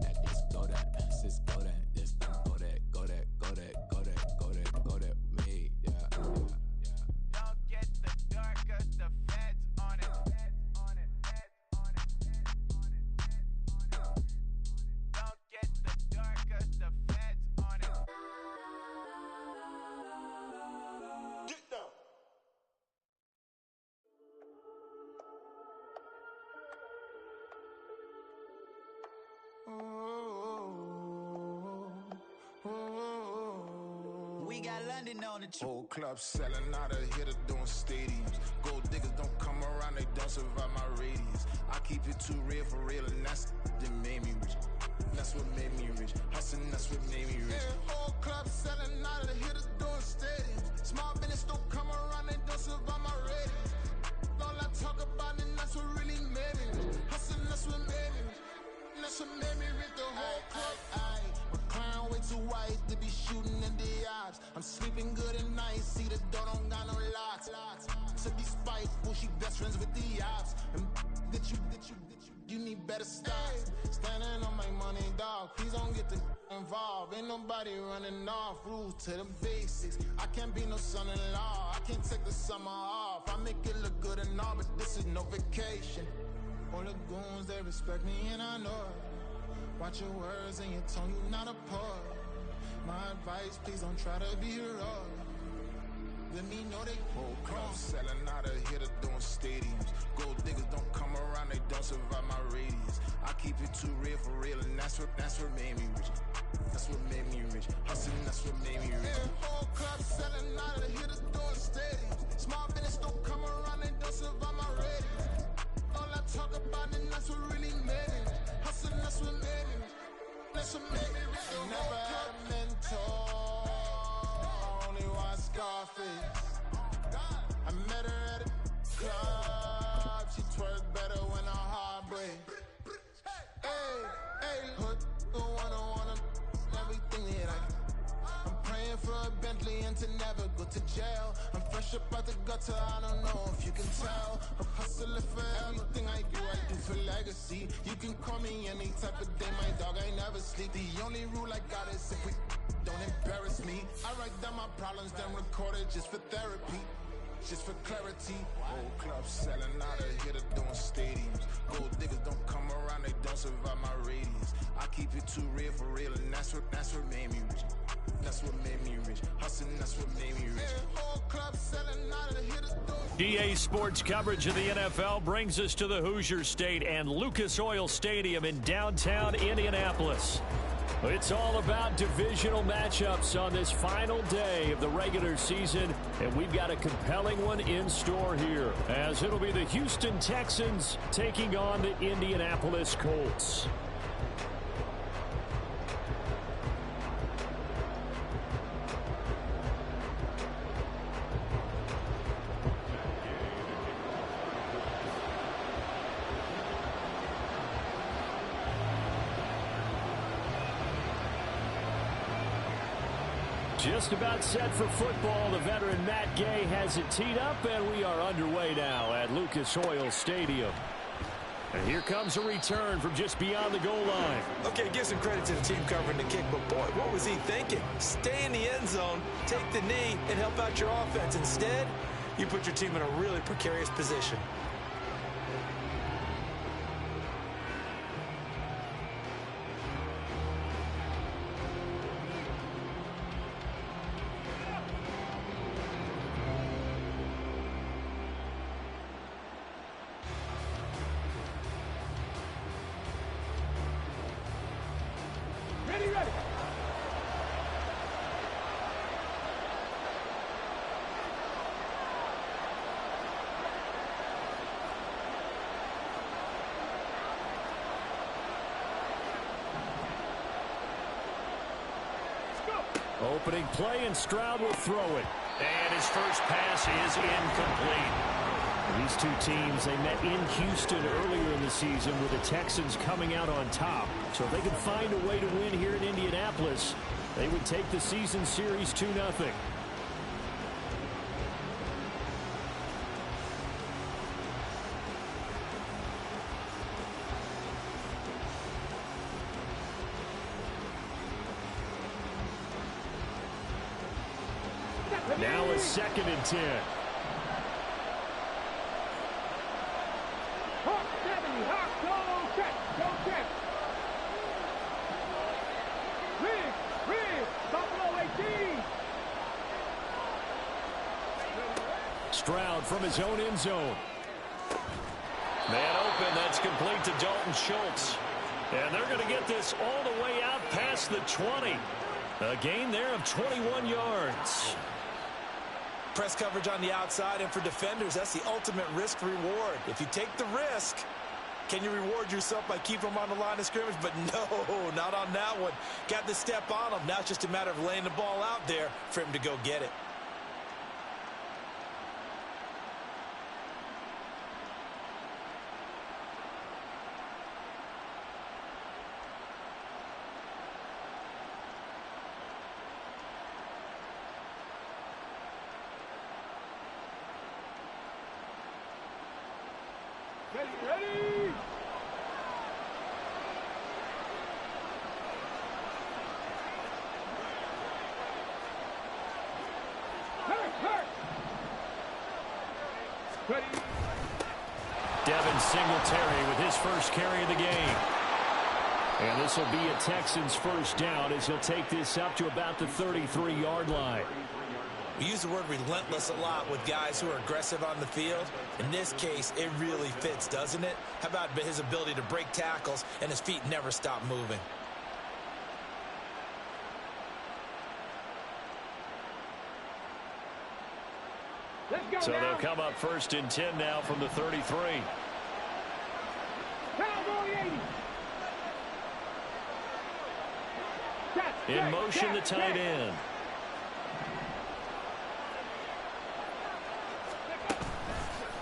that this go that, sis go that, this go that, go that, go that, go that, go that, go that, me, yeah. Don't get the dark, cause the feds on it. Don't get the dark, cause the feds on it. Get down. We got London on the trip. Whole club selling out of hitter doing stadiums. Gold diggers don't come around, they don't survive my radius. I keep it too real for real, and that's that made me rich. That's what made me rich. Hustling, that's what made me rich. Yeah, whole club selling out of hitters doing stadiums. Small business don't come around, they don't survive my radius. All I talk about, and that's what really made me rich. Hustling, that's what made me rich. That's what made me rich. The whole club. My crown way too white to be shooting in the ops. I'm sleeping good at night, see the door don't got no locks. To be spiteful, she best friends with the ops. And that you need better stop. Standing on my money, dog. Please don't get the involved. Ain't nobody running off. Rules to the basics. I can't be no son-in-law. I can't take the summer off. I make it look good and all, but this is no vacation. All the goons, they respect me and I know it. Watch your words and your tone, you not a poet. My advice, please don't try to be heroic. Let me know they whole club selling out of hitter doing stadiums. Gold diggers don't come around, they don't survive my radius. I keep it too real for real, and that's what made me rich. That's what made me rich. Hustling, that's what made me rich. Yeah, whole club selling out of hitters doing stadiums. Small business don't come around, they don't survive my radius. All I talk about, and that's what really made me rich. Hustling, that's what made me rich. That's what made me rich. I never had a mentor. Only one Scarface. I met her at a club. She twerk better when her heart breaks. Hey, hood, wanna everything that I'm praying for a Bentley and to never go to jail. I'm fresh up out the gutter, I don't know if you can tell. I'm hustling for everything I do for legacy. You can call me any type of day, my dog, I never sleep. The only rule I got is if we don't embarrass me. I write down my problems, then record it just for therapy. Just for clarity. Whole club selling out of hitter doing stadiums. Gold diggers don't come around, they don't survive my radius. I keep it too real for real, and that's what made me rich. That's what made me rich. Hustling, that's what made me rich. Yeah, whole club selling out of hitter doing. EA Sports coverage of the NFL brings us to the Hoosier State and Lucas Oil Stadium in downtown Indianapolis. It's all about divisional matchups on this final day of the regular season, and we've got a compelling one in store here, as it'll be the Houston Texans taking on the Indianapolis Colts. Just about set for football. The veteran Matt Gay has it teed up, and we are underway now at Lucas Oil Stadium. And here comes a return from just beyond the goal line. Okay, give some credit to the team covering the kick, but boy, what was he thinking? Stay in the end zone, take the knee, and help out your offense. Instead, you put your team in a really precarious position. Opening play, and Stroud will throw it. And his first pass is incomplete. These two teams, they met in Houston earlier in the season with the Texans coming out on top. So if they can find a way to win here in Indianapolis, they would take the season series 2-0. Now a 2nd and 10. Stroud from his own end zone. Man open, that's complete to Dalton Schultz. And they're going to get this all the way out past the 20. A gain there of 21 yards. Press coverage on the outside, and for defenders, that's the ultimate risk-reward. If you take the risk, can you reward yourself by keeping them on the line of scrimmage? But no, not on that one. Got the step on him. Now it's just a matter of laying the ball out there for him to go get it. Ready! Ready! Devin Singletary with his first carry of the game. And this will be a Texans first down as he'll take this up to about the 33-yard line. We use the word relentless a lot with guys who are aggressive on the field. In this case, it really fits, doesn't it? How about his ability to break tackles and his feet never stop moving? So they'll come up 1st and 10 now from the 33. In motion, the tight end.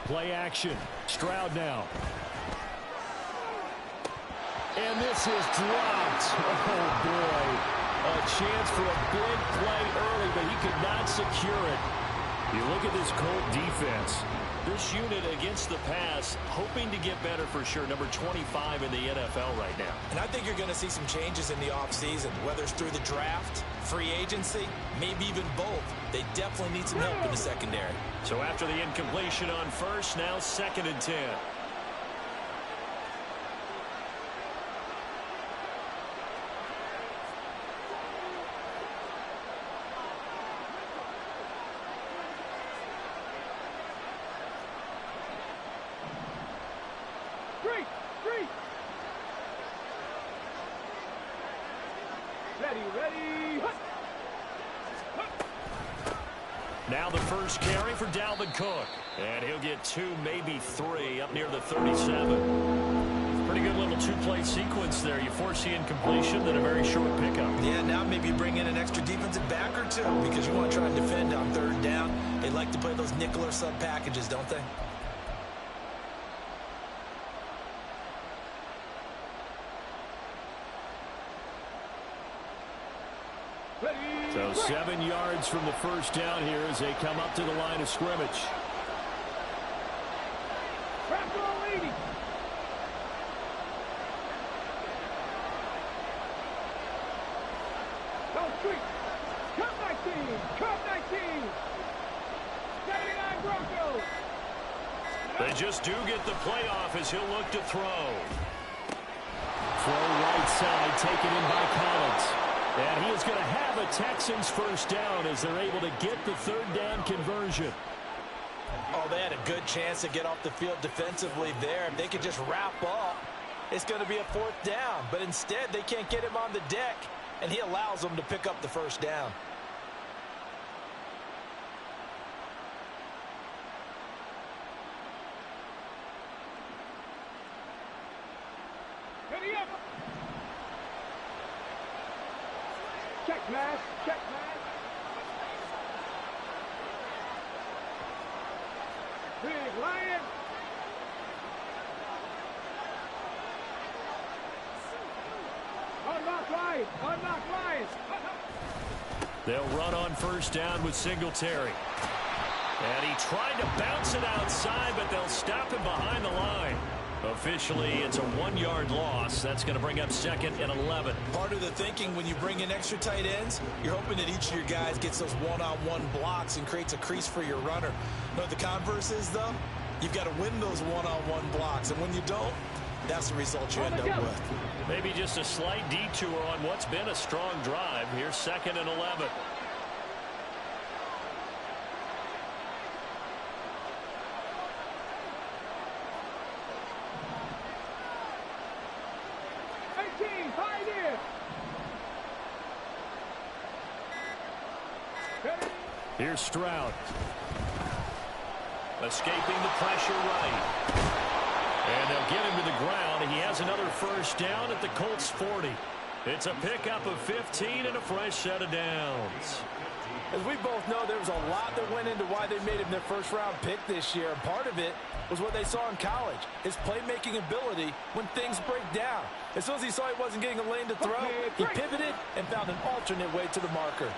Play action. Stroud now. And this is dropped. Oh, boy. A chance for a big play early, but he could not secure it. You look at this Colt defense. This unit against the pass, hoping to get better for sure. Number 25 in the NFL right now. And I think you're going to see some changes in the offseason, whether it's through the draft, free agency, maybe even both. They definitely need some help in the secondary. So after the incompletion on first, now 2nd and 10. Ready. Now the first carry for Dalvin Cook. And he'll get 2, maybe 3 up near the 37. Pretty good little 2-play sequence there. You force the incompletion, then a very short pickup. Yeah, now maybe bring in an extra defensive back or 2 because you want to try and defend on 3rd down. They like to play those nickel or sub packages, don't they? So 7 yards from the first down here as they come up to the line of scrimmage. They just do get the playoff as he'll look to throw. Throw right side taken in by Collins. And he is going to have a Texans first down as they're able to get the 3rd down conversion. Oh, they had a good chance to get off the field defensively there. If they could just wrap up, it's going to be a 4th down. But instead, they can't get him on the deck, and he allows them to pick up the first down. Check pass. Big Lion. Unlock Lion. They'll run on first down with Singletary. And he tried to bounce it outside, but they'll stop him behind the line. Officially, it's a 1-yard loss. That's going to bring up 2nd and 11. Part of the thinking when you bring in extra tight ends, you're hoping that each of your guys gets those one-on-one blocks and creates a crease for your runner. You know what the converse is, though? You've got to win those one-on-one blocks, and when you don't, that's the result you end up with. Maybe just a slight detour on what's been a strong drive. Here's 2nd and 11. Here's Stroud. Escaping the pressure right. And they'll get him to the ground. He has another first down at the Colts 40. It's a pickup of 15 and a fresh set of downs. As we both know, there was a lot that went into why they made him their first-round pick this year. And part of it was what they saw in college, his playmaking ability when things break down. As soon as he saw he wasn't getting a lane to throw, he pivoted and found an alternate way to the marker.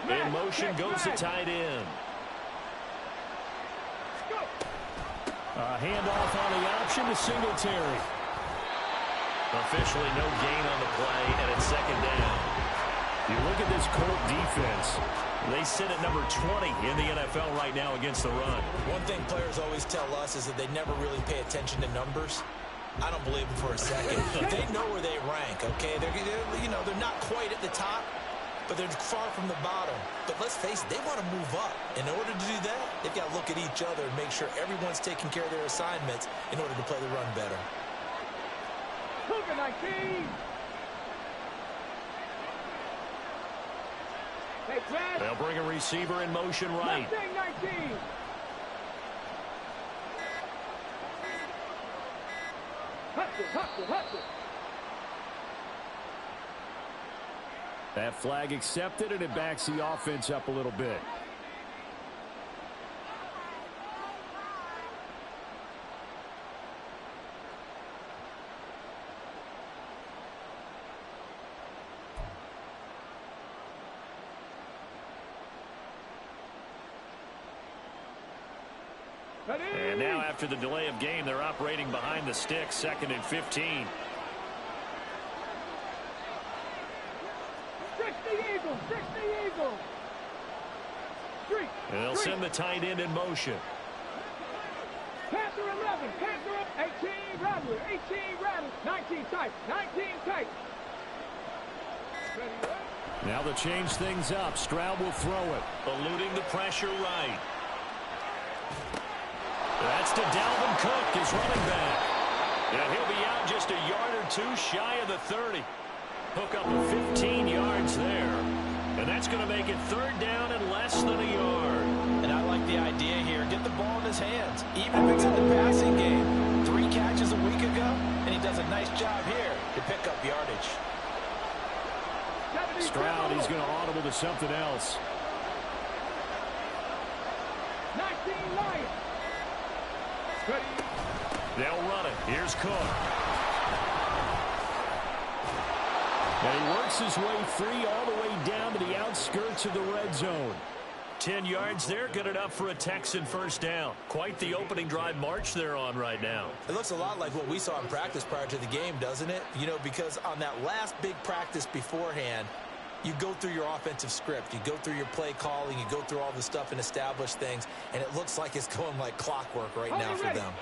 In motion goes the tight end. A handoff on the option to Singletary. Officially no gain on the play, and it's 2nd down. You look at this Colt defense. They sit at number 20 in the NFL right now against the run. One thing players always tell us is that they never really pay attention to numbers. I don't believe them for a second. They know where they rank, okay? They're not quite at the top, but they're far from the bottom. But let's face it, they want to move up. In order to do that, they've got to look at each other and make sure everyone's taking care of their assignments in order to play the run better. Cougar 19. They'll bring a receiver in motion right. 19. Hustle. That flag accepted, and it backs the offense up a little bit. And now after the delay of game, they're operating behind the sticks, 2nd and 15. Stretch the eagle. And they'll send the tight end in motion. Panther 11, Panther 18, Rattler, 18, Rattler, 19 tight, 19 tight. Now they'll change things up. Stroud will throw it, eluding the pressure right. That's to Dalvin Cook, his running back. And he'll be out just a yard or two shy of the 30. Hook up of 15 yards there. And that's going to make it 3rd down and less than a yard. And I like the idea here. Get the ball in his hands. Even if it's in the passing game. 3 catches a week ago, and he does a nice job here to pick up yardage. Stroud, he's going to audible to something else. 19 Lions. They'll run it. Here's Cook. And he works his way free all the way down to the outskirts of the red zone. 10 yards there, good enough for a Texan first down. Quite the opening drive march they're on right now. It looks a lot like what we saw in practice prior to the game, doesn't it? You know, because on that last big practice beforehand, you go through your offensive script. You go through your play calling. You go through all the stuff and establish things. And it looks like it's going like clockwork right now for them.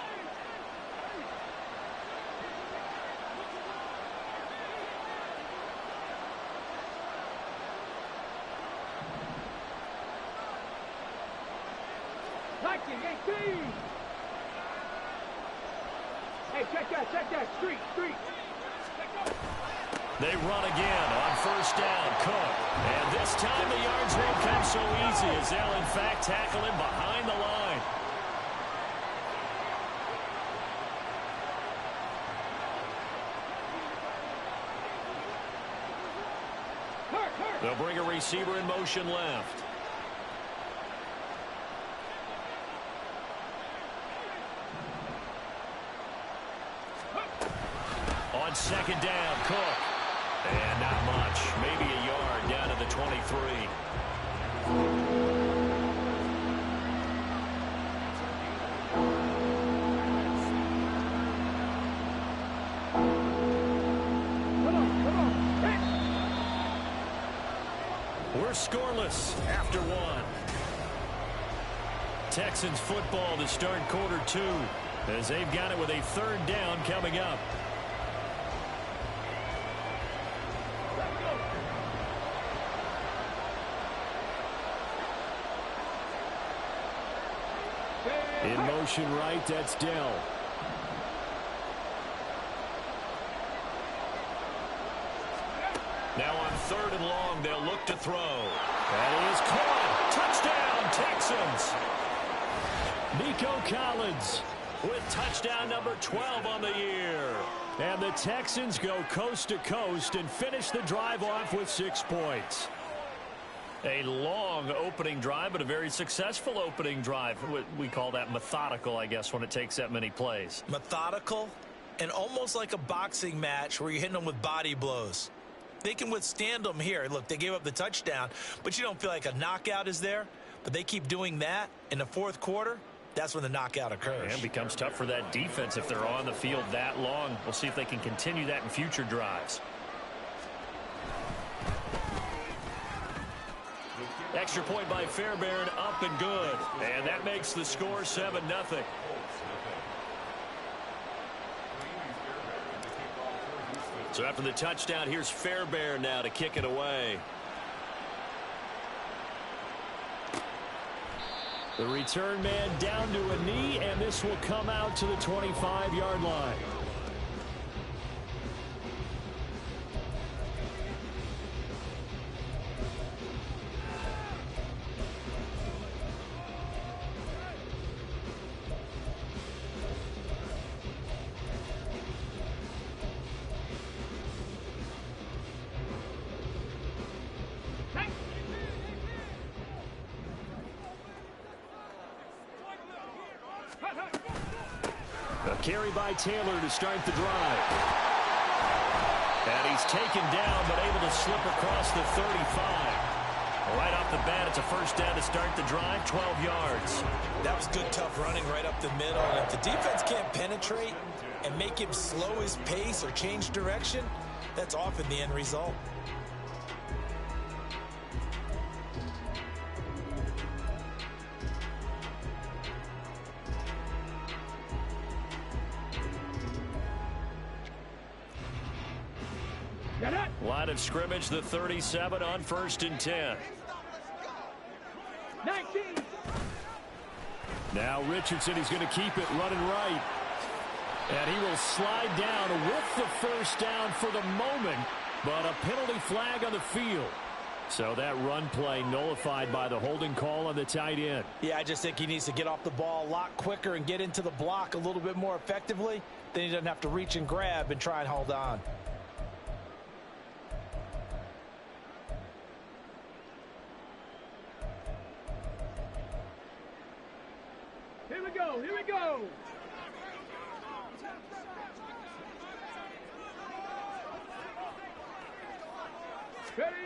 Hey, check that. Street. They run again on first down. Cook. And this time the yards won't come so easy as they'll in fact tackle him behind the line. They'll bring a receiver in motion left. On second down, Cook. And not much. 33. We're scoreless after one. Texans football to start quarter two as they've got it with a third down coming up. In motion right, that's Dell. Now on third and long, they'll look to throw. That is caught. Touchdown, Texans. Nico Collins with touchdown number 12 on the year. And the Texans go coast to coast and finish the drive off with 6 points. A long opening drive, but a very successful opening drive. We call that methodical, I guess, when it takes that many plays. Methodical and almost like a boxing match where you're hitting them with body blows. They can withstand them here. Look, they gave up the touchdown, but you don't feel like a knockout is there. But they keep doing that in the fourth quarter. That's when the knockout occurs. And it becomes tough for that defense if they're on the field that long. We'll see if they can continue that in future drives. Extra point by Fairbairn, up and good. And that makes the score 7-0. So after the touchdown, here's Fairbairn now to kick it away. The return man down to a knee, and this will come out to the 25-yard line. A carry by Taylor to start the drive. And he's taken down, but able to slip across the 35. Right off the bat, it's a first down to start the drive, 12 yards. That was good, tough running right up the middle. And if the defense can't penetrate and make him slow his pace or change direction, that's often the end result. Line of scrimmage, the 37 on 1st and 10. 19. Now Richardson is going to keep it running right. And he will slide down with the first down for the moment, but a penalty flag on the field. So that run play nullified by the holding call on the tight end. Yeah, I just think he needs to get off the ball a lot quicker and get into the block a little bit more effectively. Then he doesn't have to reach and grab and try and hold on. Here we go, here we go. Ready?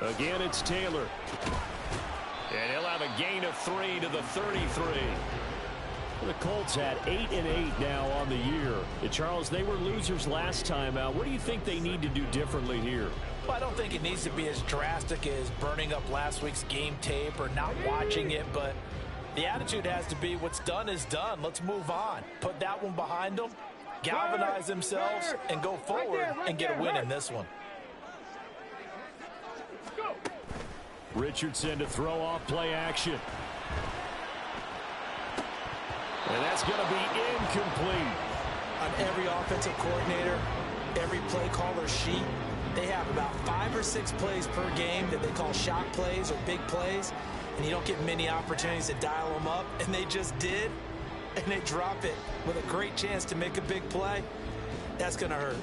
Again, it's Taylor. And he'll have a gain of 3 to the 33. The Colts had 8-8 now on the year. Charles, they were losers last time out. What do you think they need to do differently here? Well, I don't think it needs to be as drastic as burning up last week's game tape or not watching it, but the attitude has to be what's done is done. Let's move on. Put that one behind them, galvanize themselves, and go forward and get a win in this one. Richardson to throw off play action. And that's going to be incomplete. On every offensive coordinator, every play caller sheet, they have about 5 or 6 plays per game that they call shot plays or big plays, and you don't get many opportunities to dial them up, and they just did, and they drop it with a great chance to make a big play. That's going to hurt.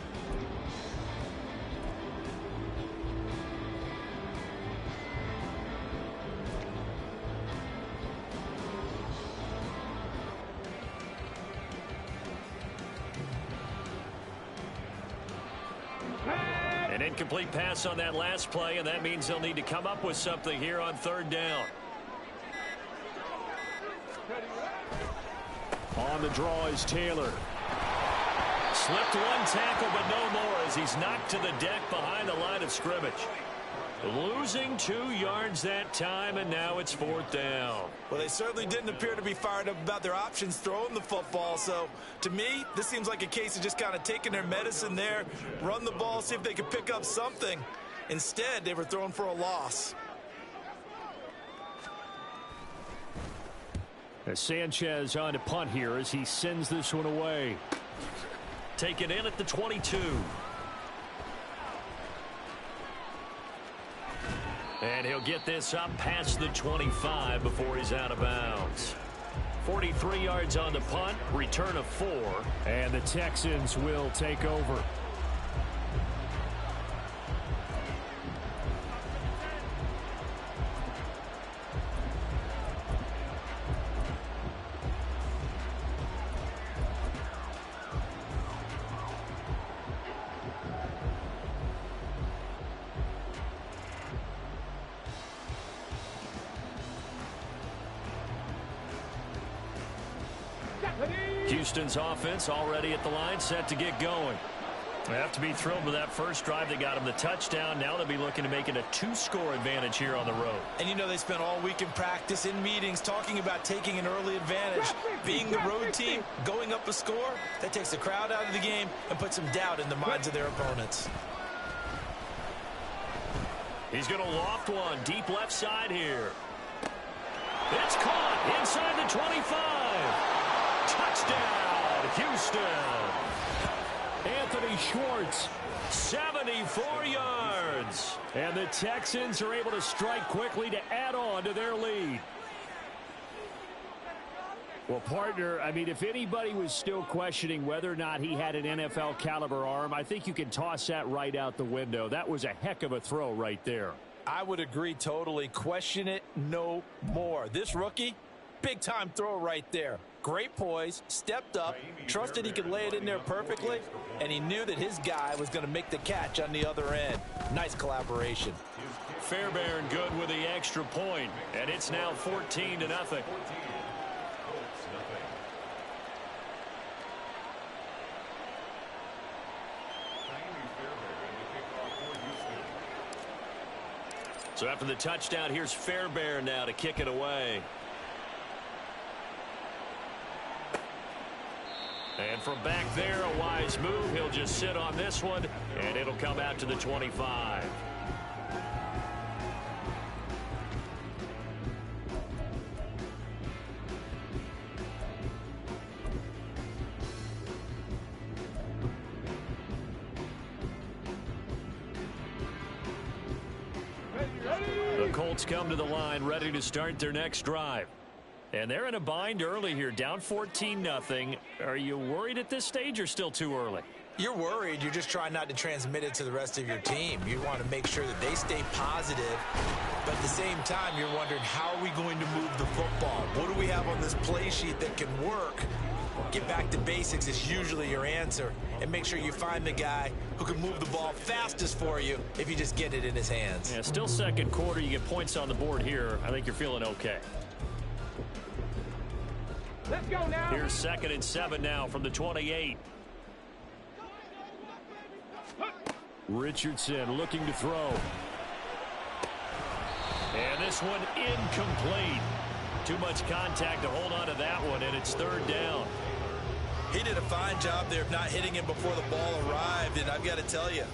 Incomplete pass on that last play, and that means they'll need to come up with something here on third down. On the draw is Taylor. Slipped one tackle, but no more as he's knocked to the deck behind the line of scrimmage. Losing 2 yards that time, and now it's fourth down. Well, they certainly didn't appear to be fired up about their options throwing the football. So, to me, this seems like a case of just kind of taking their medicine there, run the ball, see if they could pick up something. Instead, they were throwing for a loss. As Sanchez on to punt here as he sends this one away. Taken in at the 22. And he'll get this up past the 25 before he's out of bounds. 43 yards on the punt, return of 4. And the Texans will take over. Houston's offense already at the line, set to get going. They have to be thrilled with that first drive that got them the touchdown. Now they'll be looking to make it a 2-score advantage here on the road. And you know they spent all week in practice, in meetings, talking about taking an early advantage. Being the road team, going up a score, that takes the crowd out of the game and puts some doubt in the minds of their opponents. He's going to loft one deep left side here. It's caught inside the 25. Touchdown, Houston. Anthony Schwartz, 74 yards. And the Texans are able to strike quickly to add on to their lead. Well, partner, I mean, if anybody was still questioning whether or not he had an NFL caliber arm, I think you can toss that right out the window. That was a heck of a throw right there. I would agree totally. Question it no more. This rookie, big-time throw right there. Great poise, stepped up, trusted he could lay it in there perfectly, and he knew that his guy was going to make the catch on the other end. Nice collaboration. Fairbairn good with the extra point, and it's now 14-0. So after the touchdown, here's Fairbairn now to kick it away. And from back there, a wise move. He'll just sit on this one, and it'll come out to the 25. The Colts come to the line, ready to start their next drive. And they're in a bind early here, down 14-0. Are you worried at this stage or still too early? You're worried. You're just trying not to transmit it to the rest of your team. You want to make sure that they stay positive. But at the same time, you're wondering, how are we going to move the football? What do we have on this play sheet that can work? Get back to basics is usually your answer. And make sure you find the guy who can move the ball fastest for you if you just get it in his hands. Yeah, still second quarter. You get points on the board here. I think you're feeling okay. Let's go now. Here's 2nd and 7 now from the 28. Richardson looking to throw. And this one incomplete. Too much contact to hold on to that one, and it's 3rd down. He did a fine job there of not hitting him before the ball arrived, and I've got to tell you,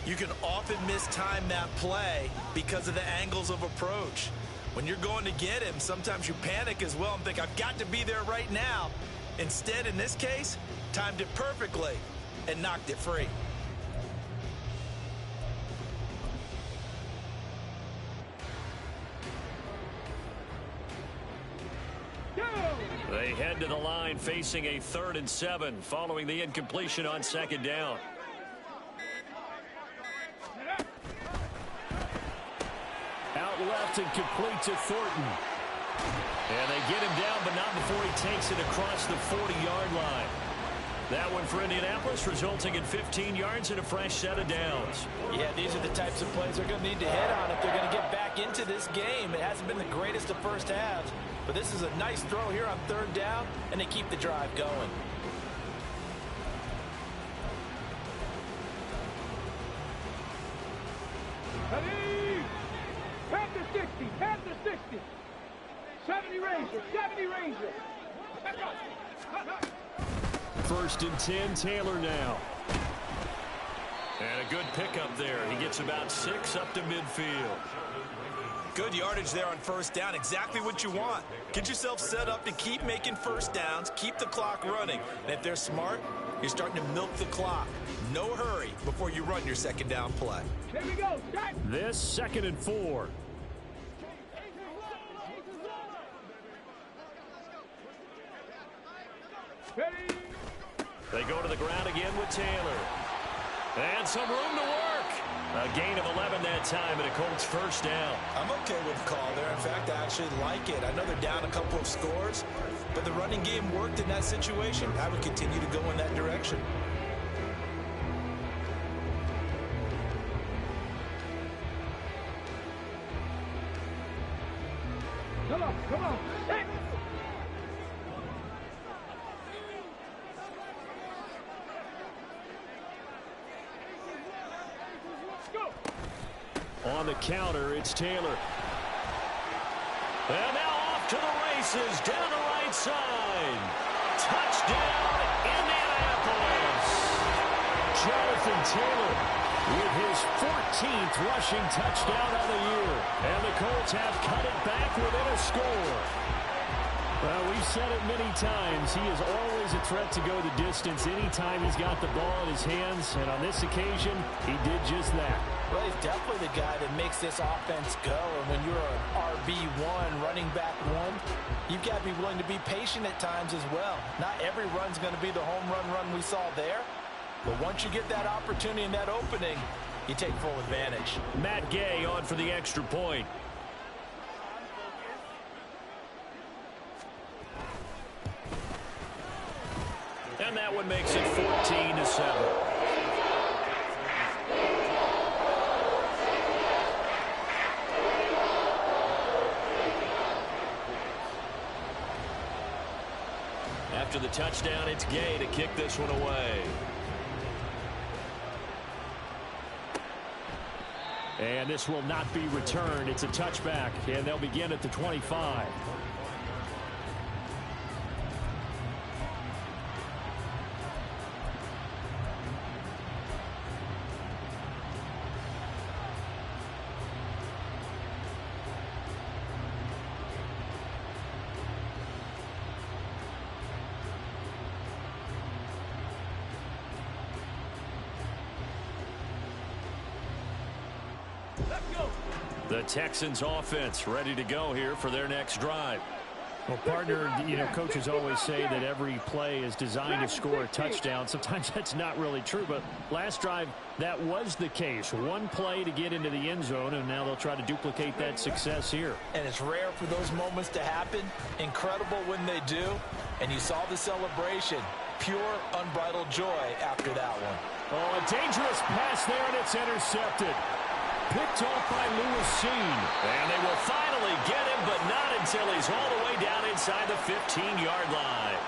you can often mistime that play because of the angles of approach. When you're going to get him, sometimes you panic as well and think, I've got to be there right now. Instead, in this case, timed it perfectly and knocked it free. They head to the line facing a 3rd and 7 following the incompletion on 2nd down. Out left and complete to Thornton. And they get him down, but not before he takes it across the 40-yard line. That one for Indianapolis, resulting in 15 yards and a fresh set of downs. Yeah, these are the types of plays they're going to need to hit on if they're going to get back into this game. It hasn't been the greatest of first halves, but this is a nice throw here on third down, and they keep the drive going. Panther 60, Panther 60. 70 Ranger, 70 Ranger. First and 10, Taylor now. And a good pickup there. He gets about 6 up to midfield. Good yardage there on first down. Exactly what you want. Get yourself set up to keep making first downs, keep the clock running. And if they're smart, you're starting to milk the clock. No hurry before you run your second down play. Here we go. Start. This 2nd and 4. Ready. They go to the ground again with Taylor. And some room to work. A gain of 11 that time, and a Colts first down. I'm okay with the call there. In fact, I actually like it. I know they're down a couple of scores, but the running game worked in that situation. I would continue to go in that direction. Come on, come on. Hey. On the counter, it's Taylor. And now off to the races, down the right side. Touchdown, Indianapolis. Jonathan Taylor with his 14th rushing touchdown of the year. And the Colts have cut it back within a score. Well, we've said it many times. He is always a threat to go the distance anytime he's got the ball in his hands. And on this occasion, he did just that. Well, he's definitely the guy that makes this offense go. And when you're an RB1, running back one, you've got to be willing to be patient at times as well. Not every run's going to be the home run we saw there. But once you get that opportunity and that opening, you take full advantage. Matt Gay on for the extra point. And that one makes it 14-7. After the touchdown, it's Gay to kick this one away. And this will not be returned. It's a touchback, and they'll begin at the 25. The Texans offense ready to go here for their next drive. Well, partner, coaches always say that every play is designed to score a touchdown. Sometimes that's not really true, but last drive, that was the case. One play to get into the end zone, and now they'll try to duplicate that success here. And it's rare for those moments to happen. Incredible when they do. And you saw the celebration. Pure, unbridled joy after that one. Oh, a dangerous pass there, and it's intercepted. Picked off by Lewis Seen. And they will finally get him, but not until he's all the way down inside the 15-yard line.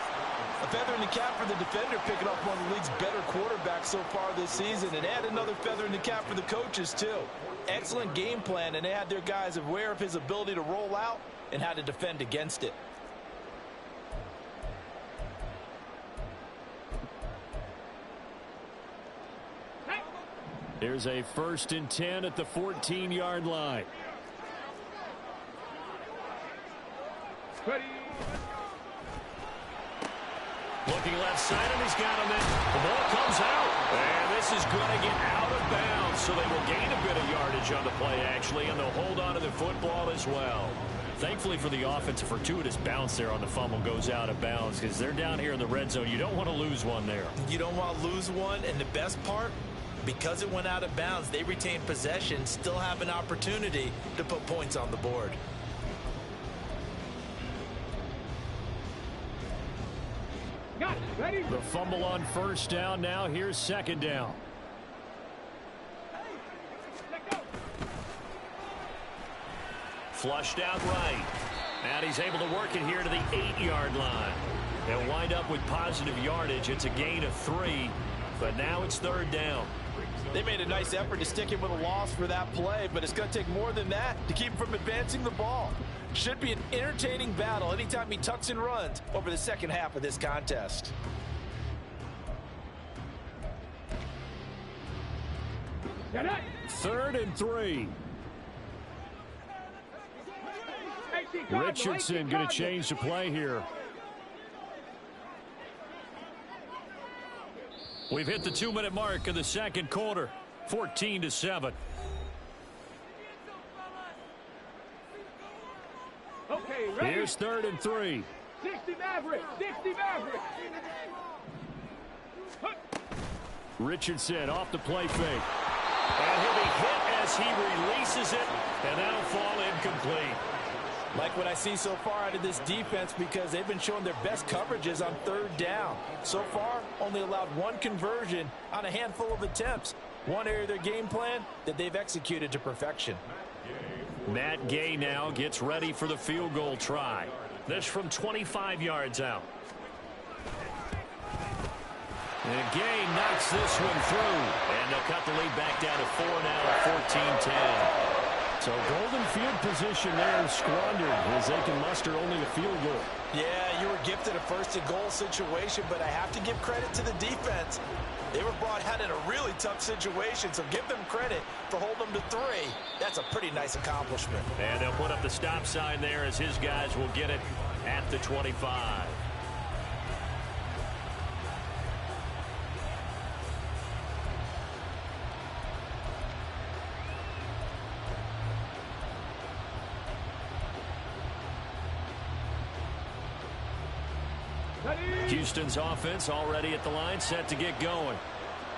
A feather in the cap for the defender, picking up one of the league's better quarterbacks so far this season, and add another feather in the cap for the coaches, too. Excellent game plan, and they had their guys aware of his ability to roll out and how to defend against it. Here's a 1st and 10 at the 14-yard line. Ready. Looking left side, and he's got him in. The ball comes out, and this is going to get out of bounds, so they will gain a bit of yardage on the play, actually, and they'll hold on to the football as well. Thankfully for the offense, a fortuitous bounce there on the fumble goes out of bounds because they're down here in the red zone. You don't want to lose one there. You don't want to lose one, and the best part, because it went out of bounds, they retain possession, still have an opportunity to put points on the board. Got it. Ready? The fumble on first down. Now here's second down. Let go. Flushed out right. And he's able to work it here to the 8-yard line. They'll wind up with positive yardage. It's a gain of 3, but now it's third down. They made a nice effort to stick him with a loss for that play, but it's going to take more than that to keep him from advancing the ball. Should be an entertaining battle anytime he tucks and runs over the second half of this contest. Third and 3. Richardson going to change the play here. We've hit the 2-minute mark of the second quarter. 14-7. Okay, ready? Here's third and 3. 60 Maverick. 60 Maverick. Richardson off the play fake. And he'll be hit as he releases it, and that'll fall incomplete. Like what I see so far out of this defense, because they've been showing their best coverages on third down. So far, only allowed 1 conversion on a handful of attempts. One area of their game plan that they've executed to perfection. Matt Gay now gets ready for the field goal try. This from 25 yards out. And Gay knocks this one through. And they'll cut the lead back down to 4 now at 14-10. So golden field position there squandered as they can muster only a field goal. Yeah, you were gifted a first-and-goal situation, but I have to give credit to the defense. They were brought out in a really tough situation, so give them credit for holding them to 3. That's a pretty nice accomplishment. And they'll put up the stop sign there as his guys will get it at the 25. Houston's offense already at the line, set to get going.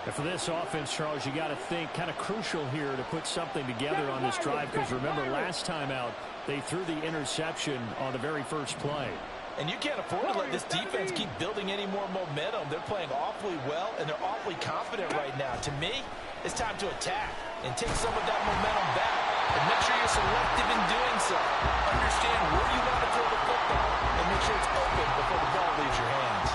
And for this offense, Charles, you got to think kind of crucial here to put something together on this drive, because remember last time out they threw the interception on the very first play. And you can't afford to let this defense keep building any more momentum. They're playing awfully well, and they're awfully confident right now. To me, it's time to attack and take some of that momentum back. And make sure you're selective in doing so. Understand where you want to throw the football and make sure it's open before the ball leaves your hands.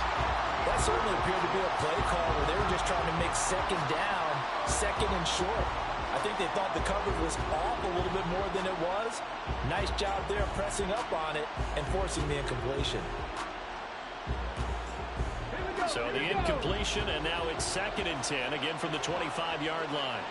That certainly appeared to be a play call where they were just trying to make second down, second and short. I think they thought the coverage was off a little bit more than it was. Nice job there pressing up on it and forcing the incompletion. So the incompletion, and now it's 2nd and 10, again from the 25-yard line.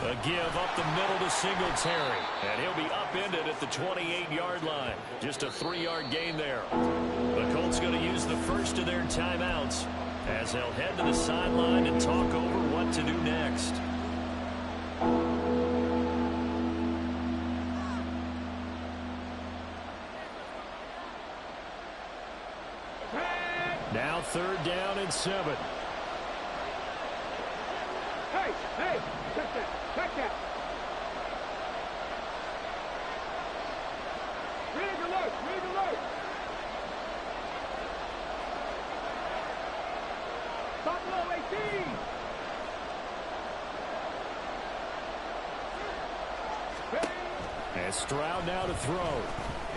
A give up the middle to Singletary. And he'll be upended at the 28-yard line. Just a 3-yard gain there. The Colts going to use the first of their timeouts as they'll head to the sideline and talk over what to do next. Now 3rd down and 7. Hey, check that. Check that. Rig alert, rig alert. Top low 18. And Stroud now to throw.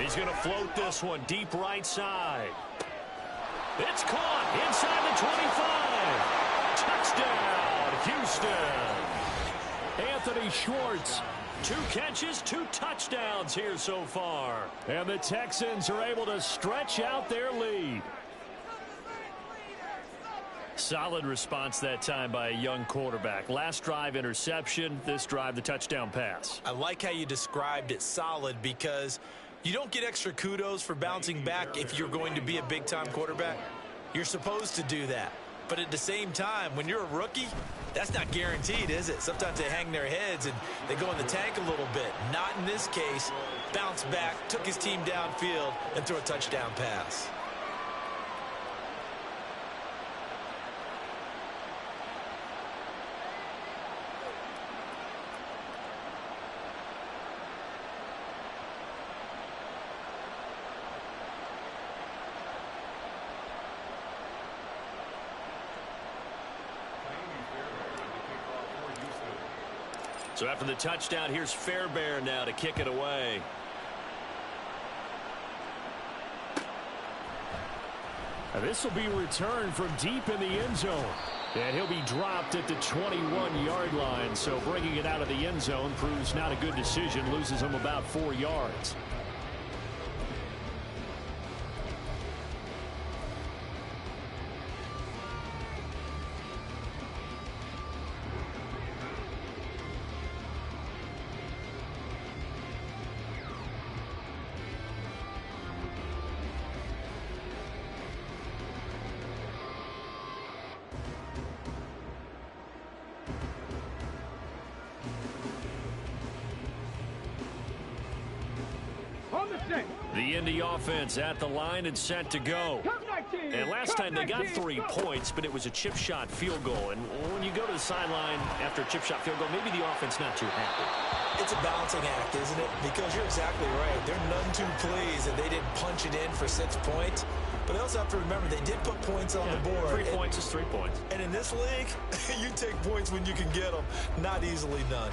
He's going to float this one deep right side. It's caught inside the 25. Touchdown, Houston. Anthony Schwartz. 2 catches, 2 touchdowns here so far. And the Texans are able to stretch out their lead. Solid response that time by a young quarterback. Last drive, interception. This drive, the touchdown pass. I like how you described it, solid, because you don't get extra kudos for bouncing back if you're going to be a big-time quarterback. You're supposed to do that. But at the same time, when you're a rookie, that's not guaranteed, is it? Sometimes they hang their heads and they go in the tank a little bit. Not in this case. Bounced back, took his team downfield, and threw a touchdown pass. So after the touchdown, here's Fairbairn now to kick it away. This will be returned from deep in the end zone. And he'll be dropped at the 21-yard line. So bringing it out of the end zone proves not a good decision. Loses him about 4 yards. The Indy offense at the line and set to go. And last time they got 3 points, but it was a chip shot field goal. And when you go to the sideline after a chip shot field goal, maybe the offense not too happy. It's a balancing act, isn't it? Because you're exactly right. They're none too pleased that they didn't punch it in for 6 points. But they also have to remember they did put points on the board. 3 points is 3 points. And in this league, you take points when you can get them, not easily done.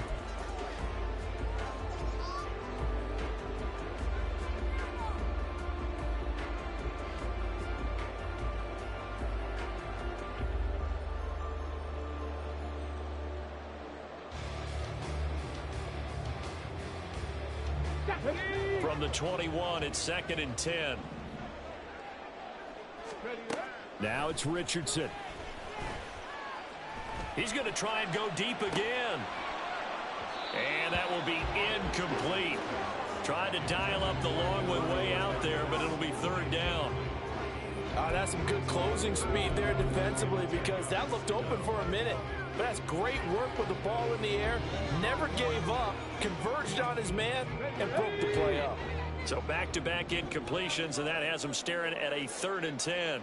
From the 21, it's 2nd and 10. Now it's Richardson. He's going to try and go deep again. And that will be incomplete. Tried to dial up the long way out there, but it'll be 3rd down. That's some good closing speed there defensively because that looked open for a minute. But that's great work with the ball in the air. Never gave up, converged on his man, and broke the play up. So back-to-back incompletions, and that has him staring at a 3rd and 10.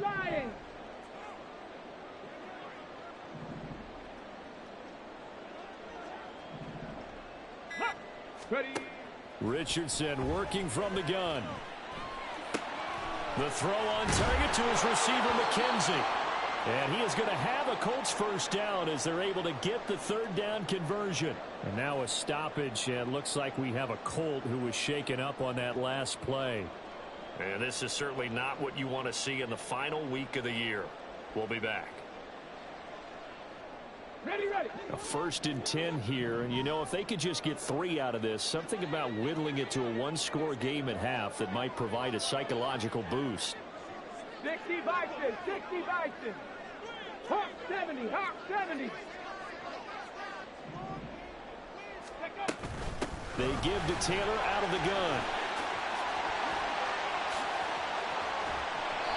Lions. Ready. Richardson working from the gun. The throw on target to his receiver, McKenzie. And he is going to have a Colts 1st down as they're able to get the 3rd down conversion. And now a stoppage, and looks like we have a Colt who was shaken up on that last play. And this is certainly not what you want to see in the final week of the year. We'll be back. Ready. A 1st and 10 here, and you know, if they could just get 3 out of this, something about whittling it to a 1-score game at half that might provide a psychological boost. 60 Bison, 60 Bison. Hawk 70, Hawk 70. They give to Taylor out of the gun.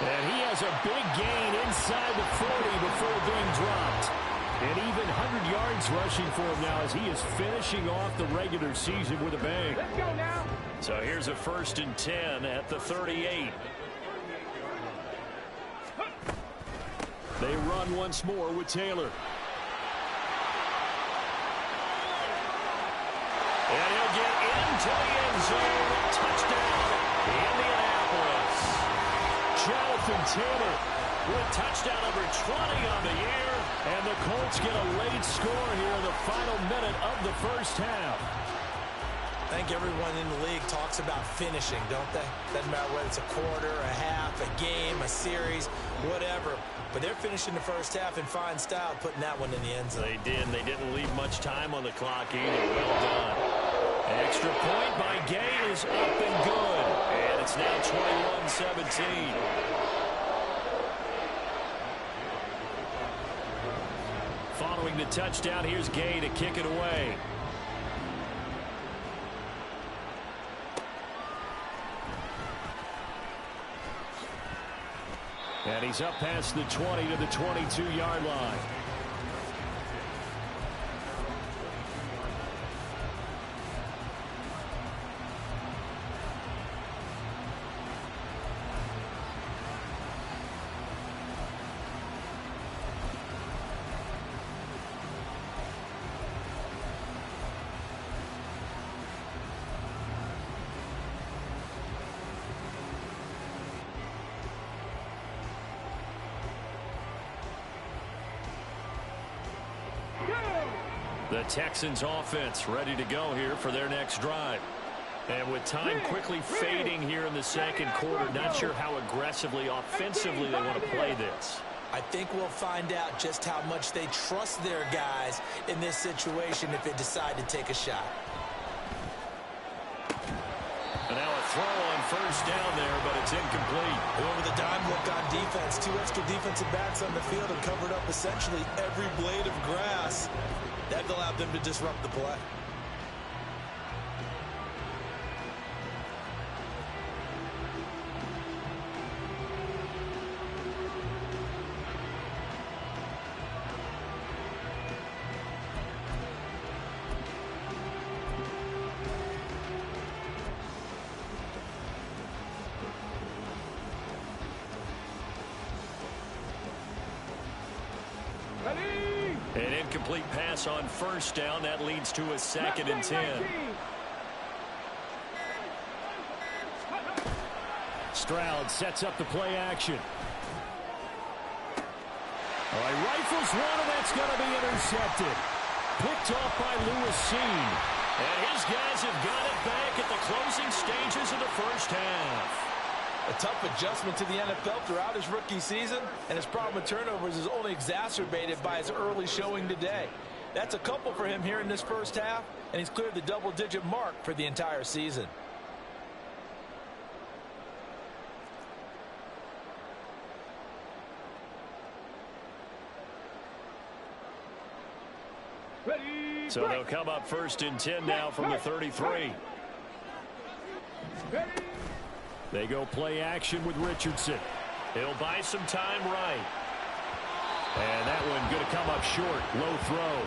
And he has a big gain inside the 40 before being dropped. And even 100 yards rushing for him now as he is finishing off the regular season with a bang. Let's go now. So here's a 1st and 10 at the 38. They run once more with Taylor. And he'll get into the end zone. Touchdown, Indianapolis. Jonathan Taylor with touchdown number 20 on the year. And the Colts get a late score here in the final minute of the 1st half. I think everyone in the league talks about finishing, don't they? Doesn't matter whether it's a quarter, a half, a game, a series, whatever. But they're finishing the 1st half in fine style, putting that one in the end zone. They did. They didn't leave much time on the clock either. Well done. Extra point by Gay is up and good. And it's now 21-17. Following the touchdown, here's Gay to kick it away. And he's up past the 20 to the 22-yard line. The Texans offense ready to go here for their next drive. And with time quickly fading here in the second quarter, not sure how aggressively, offensively they want to play this. I think we'll find out just how much they trust their guys in this situation if they decide to take a shot. And now a throw on first down there, but it's incomplete. Over the dime look on defense. 2 extra defensive backs on the field and covered up essentially every blade of grass. That allowed them to disrupt the play. An incomplete pass on first down. That leads to a 2nd and 10. Stroud sets up the play action. All right, rifles one, and that's going to be intercepted. Picked off by Lewis Seen. And his guys have got it back at the closing stages of the first half. A tough adjustment to the NFL throughout his rookie season, and his problem with turnovers is only exacerbated by his early showing today. That's a couple for him here in this first half, and he's cleared the double-digit mark for the entire season. So they'll come up 1st and 10 now from the 33. They go play action with Richardson. He'll buy some time right. And that one going to come up short. Low throw.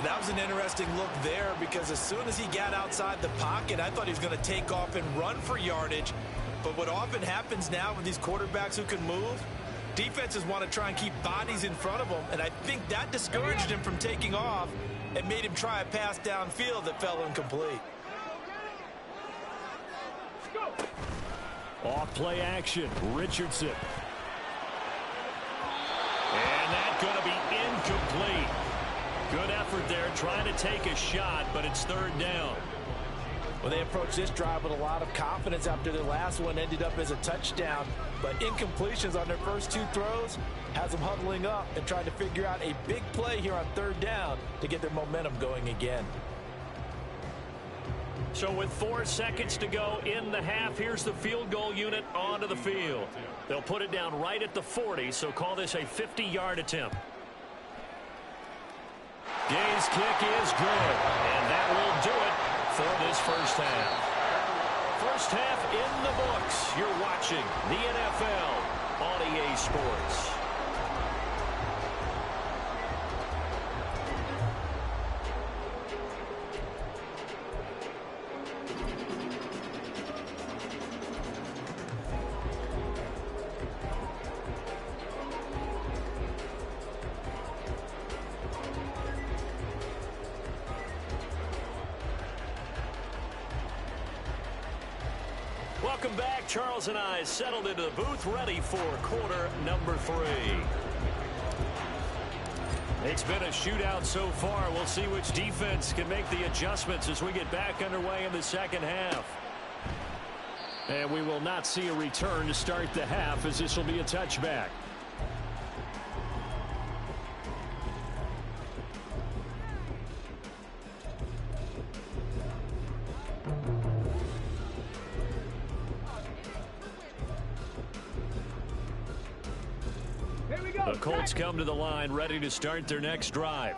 That was an interesting look there because as soon as he got outside the pocket, I thought he was going to take off and run for yardage. But what often happens now with these quarterbacks who can move, defenses want to try and keep bodies in front of them, and I think that discouraged him from taking off and made him try a pass downfield that fell incomplete. Off play action, Richardson. And that's going to be incomplete. Good effort there trying to take a shot, but it's 3rd down. Well, they approached this drive with a lot of confidence after their last one ended up as a touchdown. But incompletions on their first 2 throws has them huddling up and trying to figure out a big play here on 3rd down to get their momentum going again. So with 4 seconds to go in the half, here's the field goal unit onto the field. They'll put it down right at the 40, so call this a 50-yard attempt. Gay's kick is good, and that will do it for this first half. First half in the books. You're watching the NFL on EA Sports. Welcome back. Charles and I settled into the booth, ready for quarter number 3. It's been a shootout so far. We'll see which defense can make the adjustments as we get back underway in the second half. And we will not see a return to start the half, as this will be a touchback. The Colts come to the line ready to start their next drive.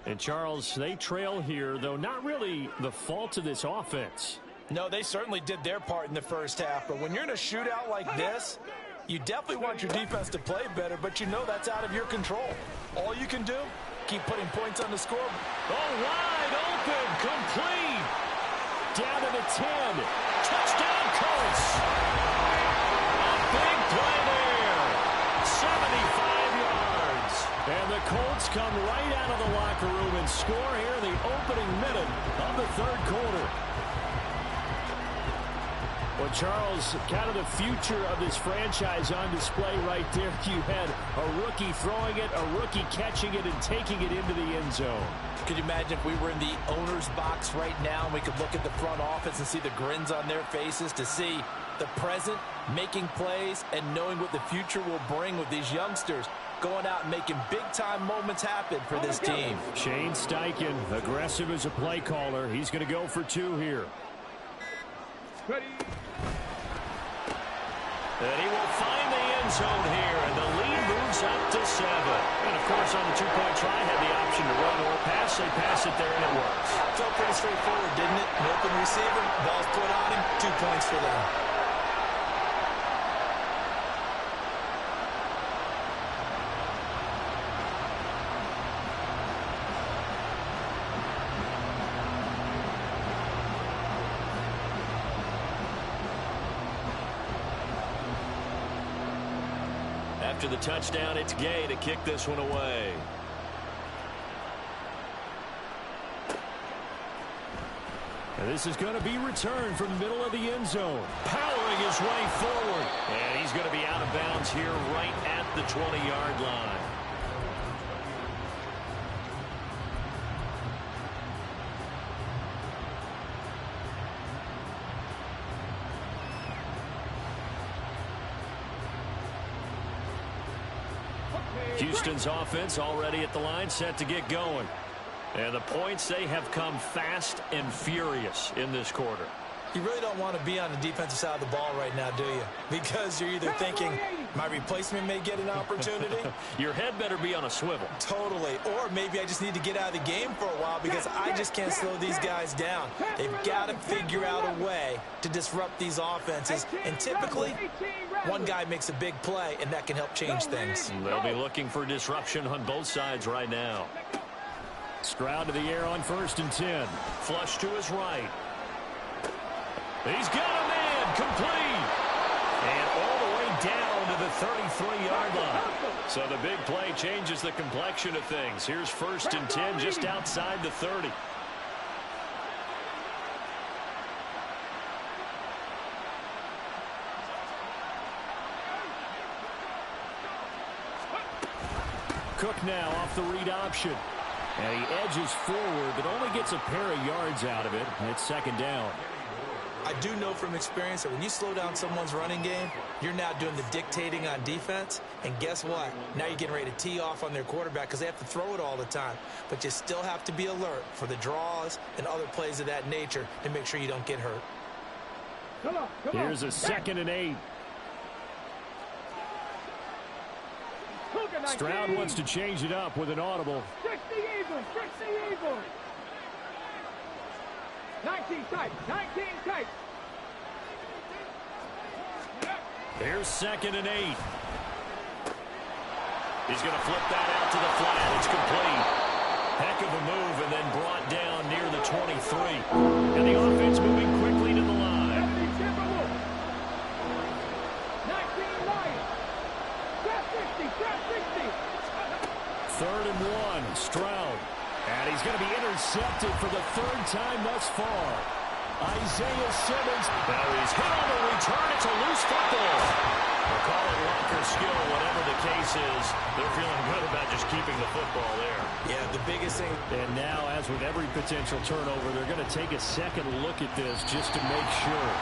And Charles, they trail here, though not really the fault of this offense. No, they certainly did their part in the first half. But when you're in a shootout like this, you definitely want your defense to play better, but you know that's out of your control. All you can do, keep putting points on the scoreboard. Oh, wide open, complete. Down to the 10. Touchdown, Colts. A big play there. 75 yards. And the Colts come right out of the locker room and score here in the opening minute of the third quarter. Well, Charles, kind of the future of this franchise on display right there. You had a rookie throwing it, a rookie catching it, and taking it into the end zone. Could you imagine if we were in the owner's box right now and we could look at the front office and see the grins on their faces, to see the present making plays and knowing what the future will bring with these youngsters going out and making big-time moments happen for this team. Shane Steichen, aggressive as a play caller. He's going to go for 2 here. Ready. And he will find the end zone here, and the lead moves up to 7. And, of course, on the two-point try, had the option to run or pass. They pass it there, and it works. Felt pretty straightforward, didn't it? An open receiver, ball's put on him, 2 points for them. After the touchdown, it's Gay to kick this one away. And this is going to be returned from the middle of the end zone. Powering his way forward. And he's going to be out of bounds here right at the 20-yard line. Houston's offense already at the line, set to get going. And the points, they have come fast and furious in this quarter. You really don't want to be on the defensive side of the ball right now, do you? Because you're either thinking, my replacement may get an opportunity. Your head better be on a swivel. Totally. Or maybe I just need to get out of the game for a while because I just can't slow these guys down. They've got to figure out a way to disrupt these offenses. And typically, one guy makes a big play, and that can help change things. They'll be looking for disruption on both sides right now. Stroud to the air on 1st and 10. Flush to his right. He's got a man, complete. And all the way down to the 33-yard line. So the big play changes the complexion of things. Here's 1st and 10 just outside the 30. Cook now off the read option. And he edges forward, but only gets a pair of yards out of it. And it's 2nd down. I do know from experience that when you slow down someone's running game, you're now doing the dictating on defense. And guess what? Now you're getting ready to tee off on their quarterback because they have to throw it all the time. But you still have to be alert for the draws and other plays of that nature to make sure you don't get hurt. Come on. Here's a 2nd and 8. Stroud wants to change it up with an audible. 60 Eagles, 60 Eagles. 19 tight, 19 tight. Here's 2nd and 8. He's going to flip that out to the flat. It's complete. Heck of a move, and then brought down near the 23. And the offense moving quickly to the line. 3rd and 1, Stroud. And he's going to be intercepted for the 3rd time thus far. Isaiah Simmons. Now he's hit on the return. It's a loose football. We'll call it luck or skill, whatever the case is. They're feeling good about just keeping the football there. Yeah, the biggest thing. And now, as with every potential turnover, they're going to take a second look at this just to make sure.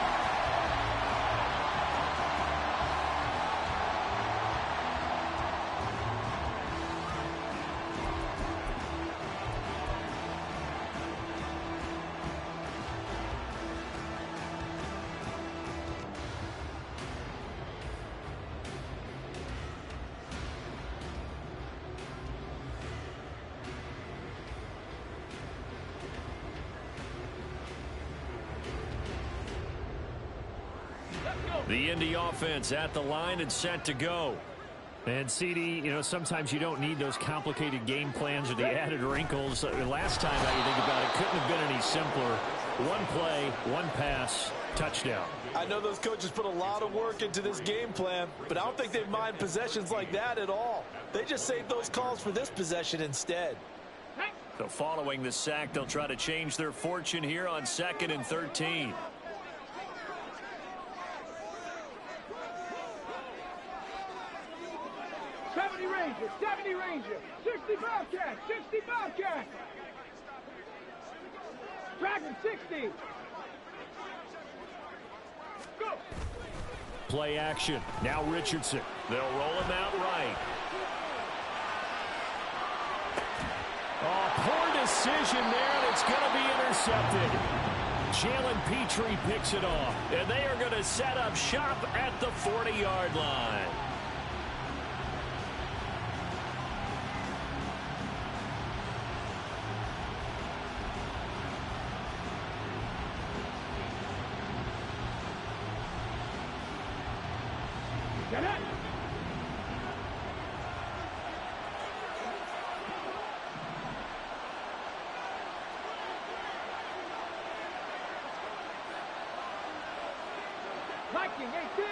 The Indy offense at the line and set to go. And, CD, you know, sometimes you don't need those complicated game plans or the added wrinkles. Last time, now you think about it, couldn't have been any simpler. One play, one pass, touchdown. I know those coaches put a lot of work into this game plan, but I don't think they mind possessions like that at all. They just saved those calls for this possession instead. So following the sack, they'll try to change their fortune here on 2nd and 13. 70 Ranger, 70 Ranger, 60 Bobcat, 60 Bobcat. Dragon 60. Go. Play action. Now Richardson. They'll roll him out right. Oh, poor decision there, and it's going to be intercepted. Jalen Petrie picks it off, and they are going to set up shop at the 40-yard line. Get it. Viking 18.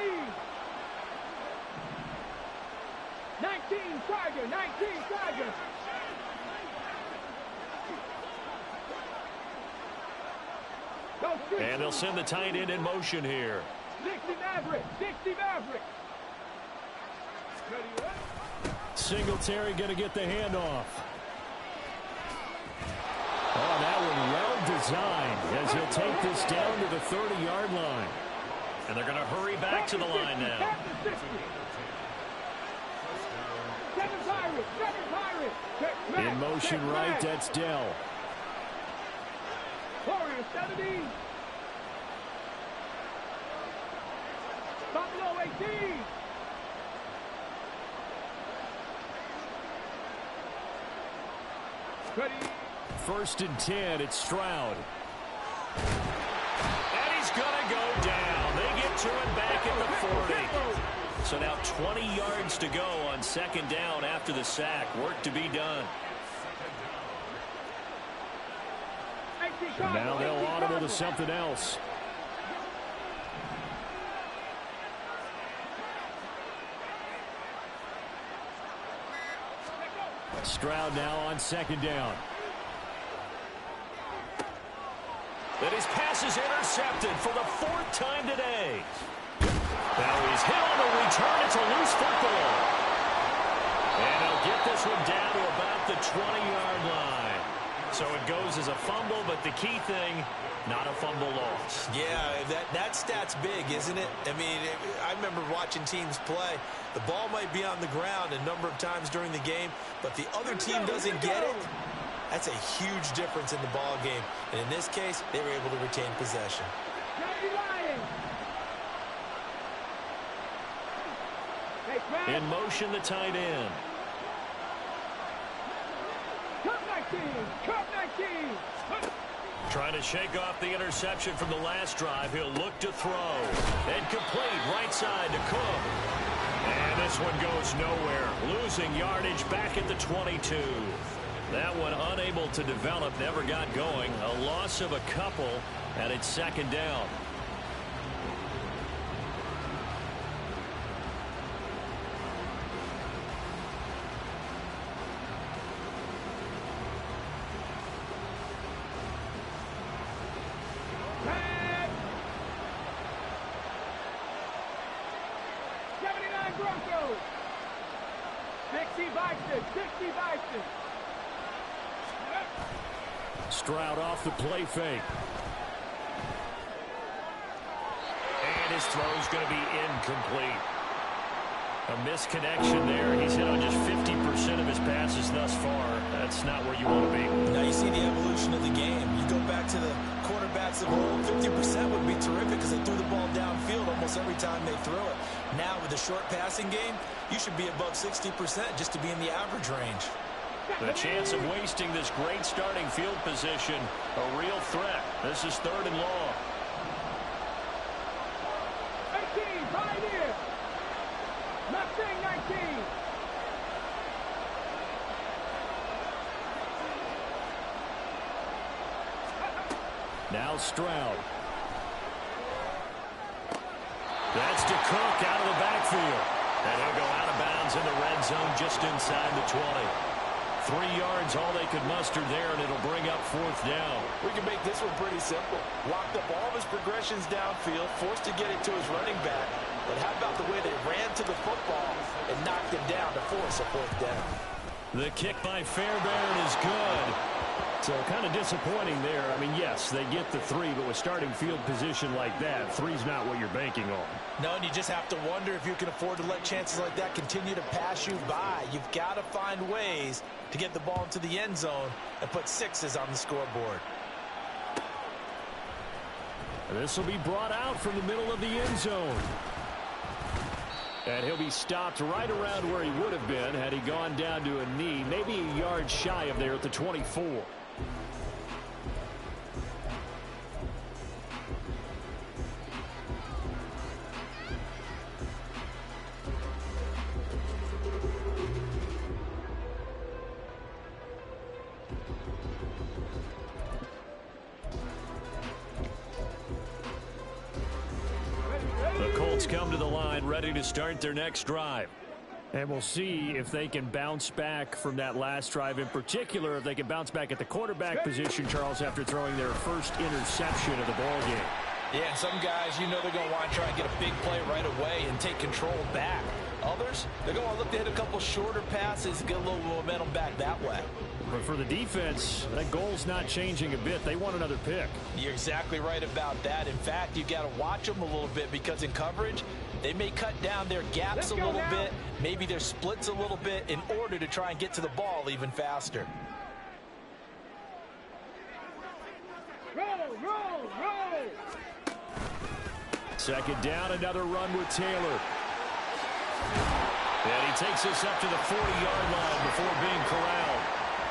19 Tiger, 19 Tiger. And they'll send the tight end in motion here. 60 Maverick, 60 Maverick. Singletary going to get the handoff. Oh, that one well designed as he'll take this down to the 30-yard line. And they're going to hurry back to the line now. 7 Pirates, 7 Pirates. In motion right, that's Dell. Warrior 70. Buffalo 18. Ready. 1st and 10, it's Stroud. And he's going to go down. They get to him back at the 40. So now 20 yards to go on 2nd down after the sack. Work to be done. And now they'll audible to something else. Stroud now on 2nd down. And his pass is intercepted for the 4th time today. Now he's hit on the return. It's a loose football. And he'll get this one down to about the 20-yard line. So it goes as a fumble, but the key thing, not a fumble loss. Yeah, that stat's big, isn't it? I mean, I remember watching teams play. The ball might be on the ground a number of times during the game, but the other team doesn't get it. That's a huge difference in the ball game. And in this case, they were able to retain possession. In motion, the tight end. Cup 19. Trying to shake off the interception from the last drive. He'll look to throw. And complete right side to Cook. And this one goes nowhere. Losing yardage back at the 22. That one unable to develop, never got going. A loss of a couple, and it's 2nd down. Broncos. 60 Bison, 60 Bison. Stroud off the play fake. And his throw's going to be incomplete. A misconnection there. He's hit on just 50% of his passes thus far. That's not where you want to be. Now you see the evolution of the game. You go back to the quarterbacks of old, 50% would be terrific because they threw the ball downfield almost every time they threw it. Now with the short passing game, you should be above 60% just to be in the average range. The chance of wasting this great starting field position, a real threat. This is 3rd and long. 18, Pioneer. Mustang 19. Now Stroud. That's to Cook out of the backfield. And he'll go out of bounds in the red zone just inside the 20. 3 yards, all they could muster there, and it'll bring up 4th down. We can make this one pretty simple. Locked up all of his progressions downfield, forced to get it to his running back. But how about the way they ran to the football and knocked him down to force force a fourth down. The kick by Fairbairn is good. So kind of disappointing there. I mean, yes, they get the 3, but with starting field position like that, 3's not what you're banking on. No, and you just have to wonder if you can afford to let chances like that continue to pass you by. You've got to find ways to get the ball into the end zone and put 6s on the scoreboard. This will be brought out from the middle of the end zone. And he'll be stopped right around where he would have been had he gone down to a knee, maybe a yard shy of there at the 24. Come to the line, ready to start their next drive. And we'll see if they can bounce back from that last drive, in particular, if they can bounce back at the quarterback position, Charles, after throwing their first interception of the ballgame. Yeah, and some guys, you know they're going to want to try and get a big play right away and take control back. Others, they're going to look to hit a couple shorter passes, get a little momentum back that way. But for the defense, that goal's not changing a bit. They want another pick. You're exactly right about that. In fact, you've got to watch them a little bit because in coverage, they may cut down their gaps a little bit, maybe their splits a little bit in order to try and get to the ball even faster. Roll! Second down, another run with Taylor. And he takes us up to the 40-yard line before being corralled.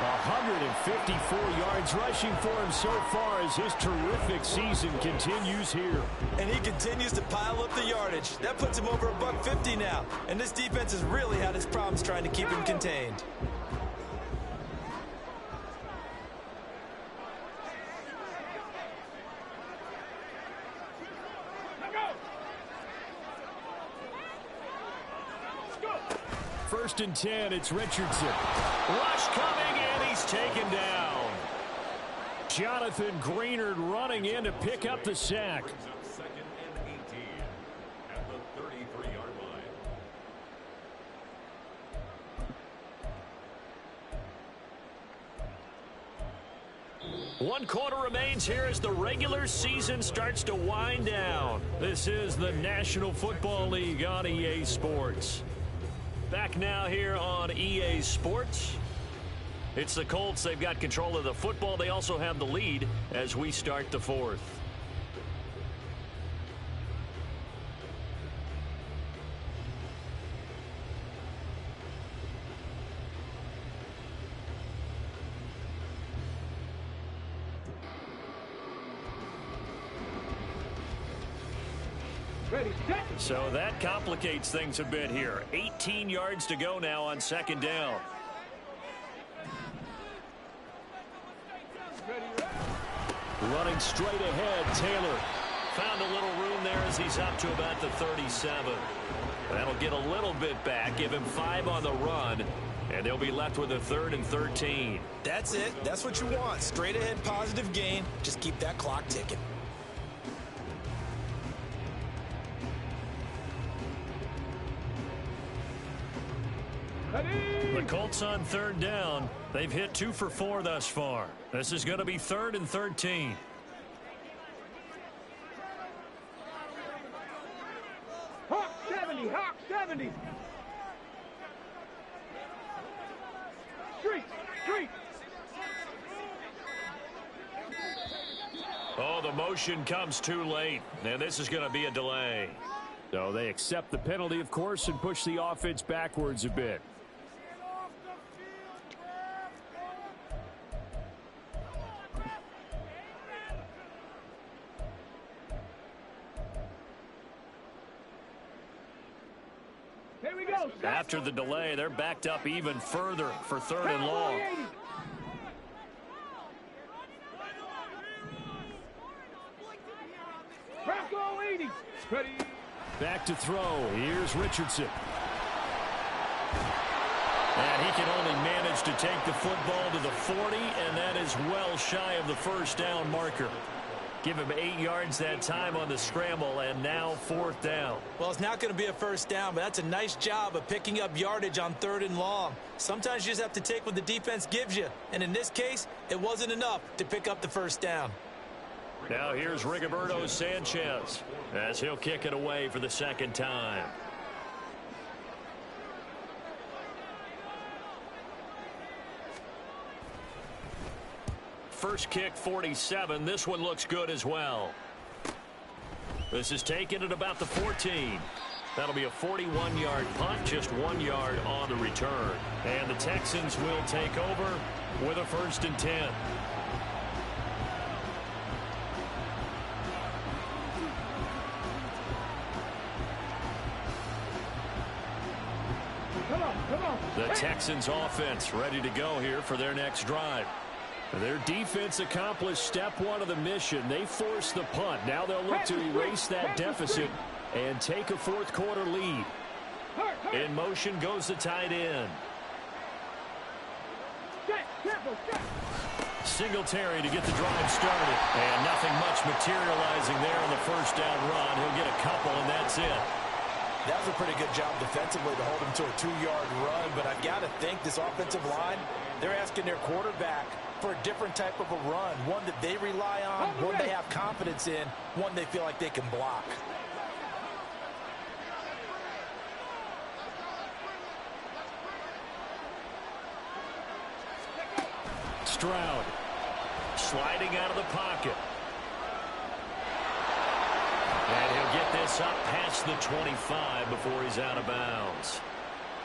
154 yards rushing for him so far as his terrific season continues here. And he continues to pile up the yardage. That puts him over $150 now. And this defense has really had its problems trying to keep him contained. First and 10, it's Richardson. Rush coming, and he's taken down. Jonathan Greenard running in to pick up the sack. Second and 18 at the 33-yard line. 1 quarter remains here as the regular season starts to wind down. This is the National Football League on EA Sports. Back now here on EA Sports. It's the Colts. They've got control of the football. They also have the lead as we start the 4th. So that complicates things a bit here. 18 yards to go now on second down. Running straight ahead, Taylor found a little room there as he's up to about the 37. That'll get a little bit back, give him 5 on the run, and they'll be left with a 3rd and 13. That's it. That's what you want. Straight ahead positive gain. Just keep that clock ticking. The Colts on 3rd down. They've hit 2 for 4 thus far. This is going to be 3rd and 13. Hawk 70, Hawk 70. Street. Oh, the motion comes too late, and this is going to be a delay. So they accept the penalty, of course, and push the offense backwards a bit. Here we go. After the delay, they're backed up even further for 3rd and long. Bronco 80. Ready. Back to throw. Here's Richardson. And he can only manage to take the football to the 40, and that is well shy of the first down marker. Give him 8 yards that time on the scramble, and now 4th down. Well, it's not going to be a first down, but that's a nice job of picking up yardage on 3rd and long. Sometimes you just have to take what the defense gives you, and in this case, it wasn't enough to pick up the first down. Now here's Rigoberto Sanchez as he'll kick it away for the 2nd time. First kick, 47. This one looks good as well. This is taken at about the 14. That'll be a 41-yard punt, just 1 yard on the return. And the Texans will take over with a 1st and 10. The Texans offense ready to go here for their next drive. Their defense accomplished step 1 of the mission. They forced the punt. Now they'll look to erase that deficit and take a 4th quarter lead. In motion goes the tight end. Singletary to get the drive started. And nothing much materializing there on the 1st down run. He'll get a couple, and that's it. That was a pretty good job defensively to hold him to a 2-yard run, but I've got to think this offensive line, they're asking their quarterback for a different type of a run, one that they rely on, one they have confidence in, one they feel like they can block. Stroud sliding out of the pocket. And he'll get this up past the 25 before he's out of bounds.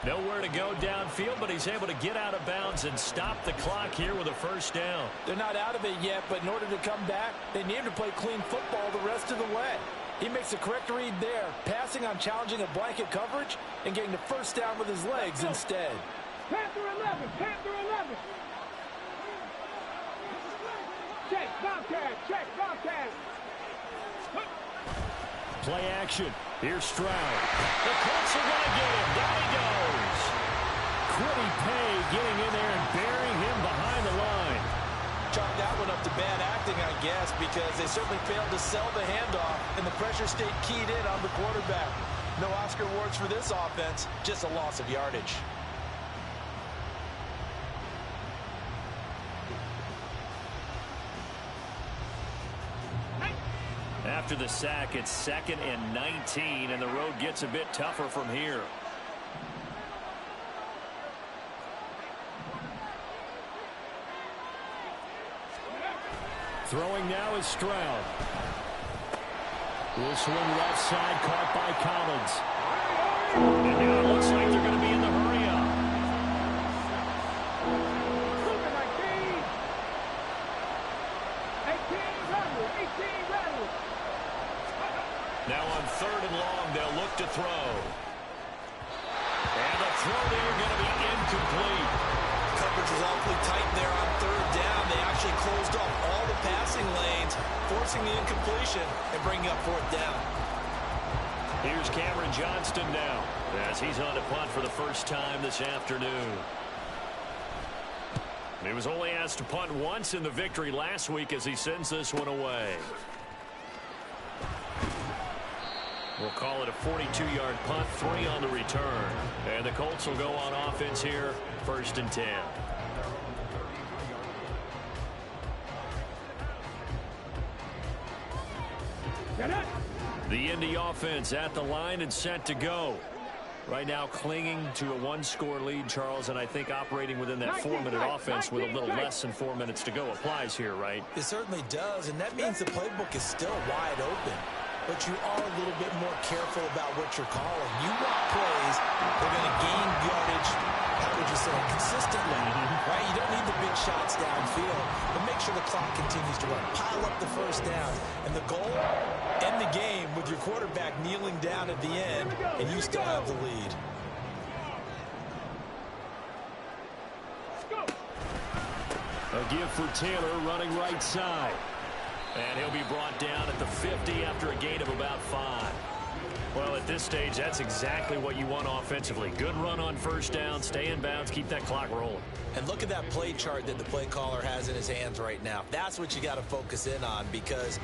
Nowhere to go downfield, but he's able to get out of bounds and stop the clock here with a 1st down. They're not out of it yet, but in order to come back, they need to play clean football the rest of the way. He makes a correct read there, passing on challenging a blanket coverage and getting the 1st down with his legs instead. Panther 11, Panther 11. Check, Bobcat, check, Bobcat. Play action. Here's Stroud. The Colts are going to get him. Down he goes. Quiddy Pay getting in there and burying him behind the line. Chalk that one up to bad acting, I guess, because they certainly failed to sell the handoff, and the pressure stayed keyed in on the quarterback. No Oscar awards for this offense, just a loss of yardage. After the sack, it's 2nd and 19, and the road gets a bit tougher from here. Throwing now is Stroud. Will swing left side, caught by Collins. And now it looks like they're going to be in the hurry-up. Now on 3rd and long, they'll look to throw. And the throw there going to be incomplete. Coverage was awfully tight there on 3rd down. They actually closed off all the passing lanes, forcing the incompletion and bringing up 4th down. Here's Cameron Johnston now as he's on to punt for the 1st time this afternoon. He was only asked to punt once in the victory last week as he sends this one away. We'll call it a 42-yard punt, 3 on the return. And the Colts will go on offense here, 1st and 10. The Indy offense at the line and set to go. Right now clinging to a 1-score lead, Charles, and I think operating within that 4-minute offense with a little less than 4 minutes to go applies here, right? It certainly does, and that means the playbook is still wide open. But you are a little bit more careful about what you're calling. You want plays that are going to gain yardage, how would you say, consistently, right? You don't need the big shots downfield, but make sure the clock continues to run. Pile up the 1st down. And the goal, end the game with your quarterback kneeling down at the end, and you still have the lead. A give for Taylor running right side. And he'll be brought down at the 50 after a gain of about 5. Well, at this stage, that's exactly what you want offensively. Good run on first down, stay in bounds, keep that clock rolling. And look at that play chart that the play caller has in his hands right now. That's what you got to focus in on, because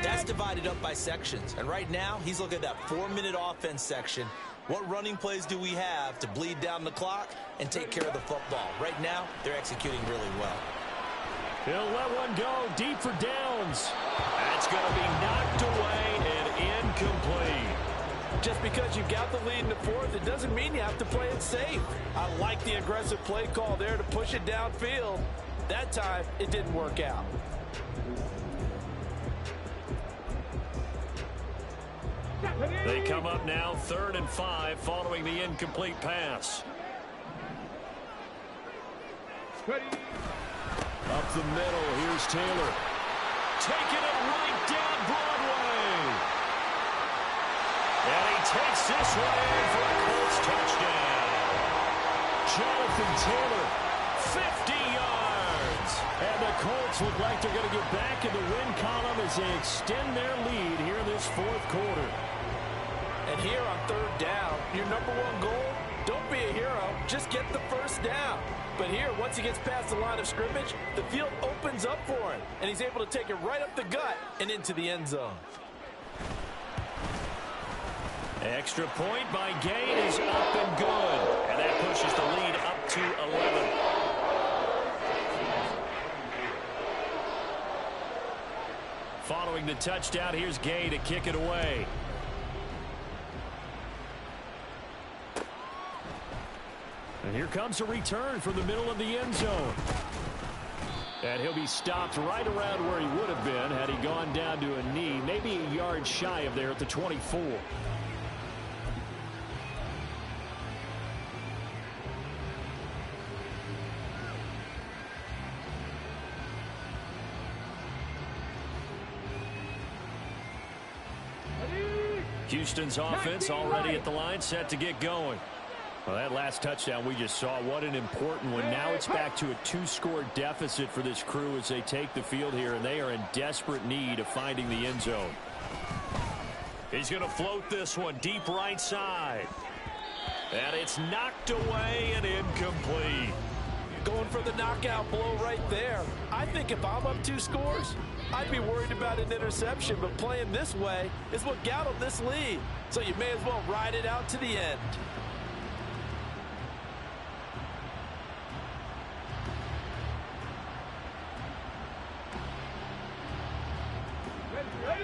that's divided up by sections. And right now, he's looking at that 4-minute offense section. What running plays do we have to bleed down the clock and take care of the football? Right now, they're executing really well. He'll let one go deep for downs. That's going to be knocked away and incomplete. Just because you've got the lead in the fourth, it doesn't mean you have to play it safe. I like the aggressive play call there to push it downfield. That time, it didn't work out. They come up now 3rd and 5 following the incomplete pass. Up the middle, here's Taylor. Taking it right down Broadway. And he takes this one in for a Colts touchdown. Jonathan Taylor, 50 yards. And the Colts look like they're going to get back in the win column as they extend their lead here in this 4th quarter. And here on 3rd down, your number one goal, don't be a hero, just get the first down. But here, once he gets past the line of scrimmage, the field opens up for him, and he's able to take it right up the gut and into the end zone. Extra point by Gay is up and good. And that pushes the lead up to 11. Following the touchdown, here's Gay to kick it away. And here comes a return from the middle of the end zone. And he'll be stopped right around where he would have been had he gone down to a knee, maybe a yard shy of there at the 24. Houston's offense already at the line, set to get going. Well, that last touchdown we just saw, what an important one. Now it's back to a 2-score deficit for this crew as they take the field here, and they are in desperate need of finding the end zone. He's going to float this one deep right side. And it's knocked away and incomplete. Going for the knockout blow right there. I think if I'm up 2 scores, I'd be worried about an interception, but playing this way is what got them this lead. So you may as well ride it out to the end.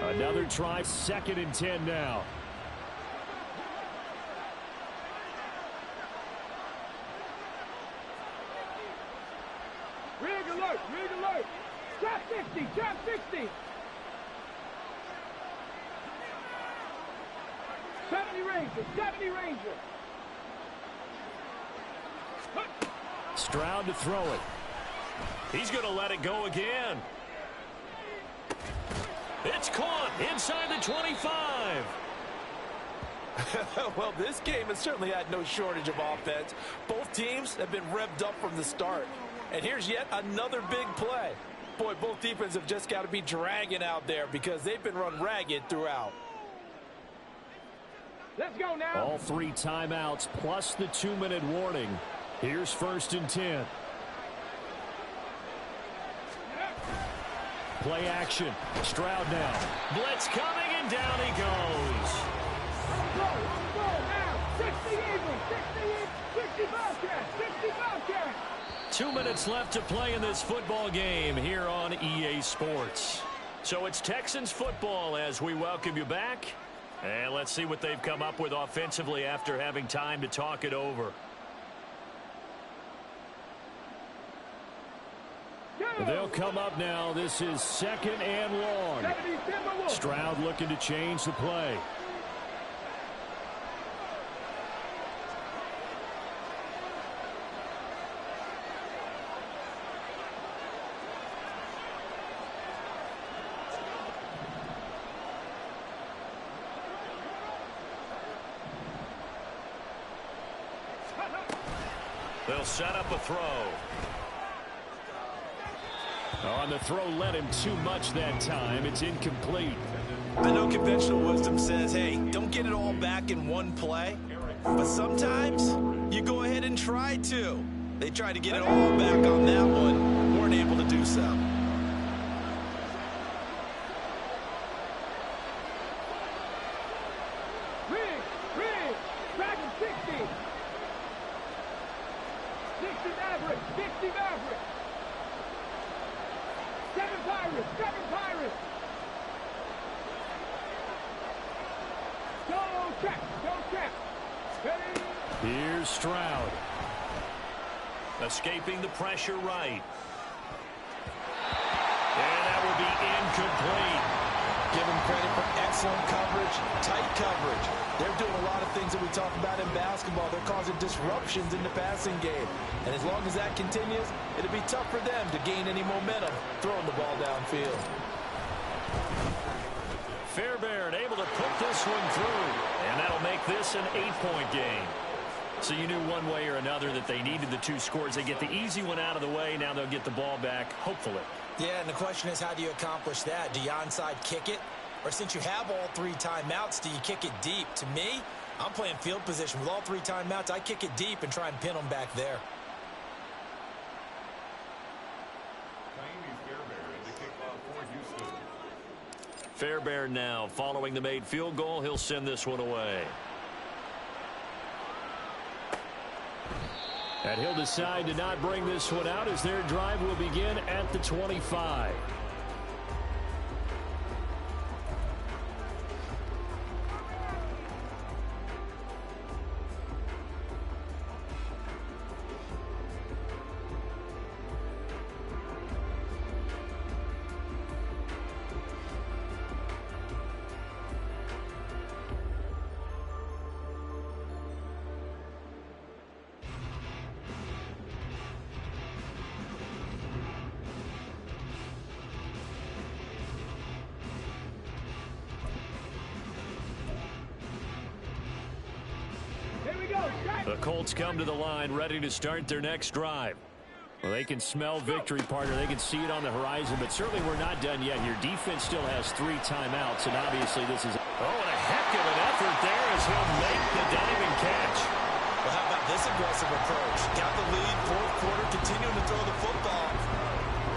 Another try, 2nd and 10 now. Rig alert, rig alert. Trap 60, trap 60. 70 Ranger, 70 Ranger. Stroud to throw it. He's going to let it go again. It's caught inside the 25. Well, this game has certainly had no shortage of offense. Both teams have been revved up from the start. And here's yet another big play. Boy, both defenses have just got to be dragging out there because they've been run ragged throughout. Let's go now. All 3 timeouts plus the 2-minute warning. Here's 1st and 10. Play action. Stroud now. Blitz coming, and down he goes. Go now. 60 Eagles, 60 Bobcats, 60 Bobcats. 2 minutes left to play in this football game here on EA Sports. So it's Texans football as we welcome you back. And let's see what they've come up with offensively after having time to talk it over. They'll come up now. This is 2nd and long. Stroud looking to change the play. They'll set up a throw. On the throw led him too much that time. It's incomplete. I know conventional wisdom says, hey, don't get it all back in one play. But sometimes you go ahead and try to. They tried to get it all back on that one. Weren't able to do so. Rig, Dragon 60. 60 Maverick, 60 Maverick. 7 Pirates, 7 Pirates. Go check. Ready? Here's Stroud. Escaping the pressure right. And that will be incomplete. Give them credit for excellent coverage, tight coverage. They're doing a lot of things that we talk about in basketball. They're causing disruptions in the passing game. And as long as that continues, it'll be tough for them to gain any momentum throwing the ball downfield. Fairbairn able to put this one through. And that'll make this an 8-point game. So you knew one way or another that they needed the 2 scores. They get the easy one out of the way. Now they'll get the ball back, hopefully. Yeah, and the question is, how do you accomplish that? Do you onside kick it? Or since you have all 3 timeouts, do you kick it deep? To me, I'm playing field position. With all 3 timeouts, I kick it deep and try and pin them back there. Fairbairn now following the made field goal. He'll send this one away. And he'll decide to not bring this one out as their drive will begin at the 25. The Colts come to the line ready to start their next drive. Well, they can smell victory, partner. They can see it on the horizon, but certainly we're not done yet. Your defense still has 3 timeouts, and obviously this is... Oh, and a heck of an effort there as he'll make the diving catch. Well, how about this aggressive approach? Got the lead, 4th quarter, continuing to throw the football.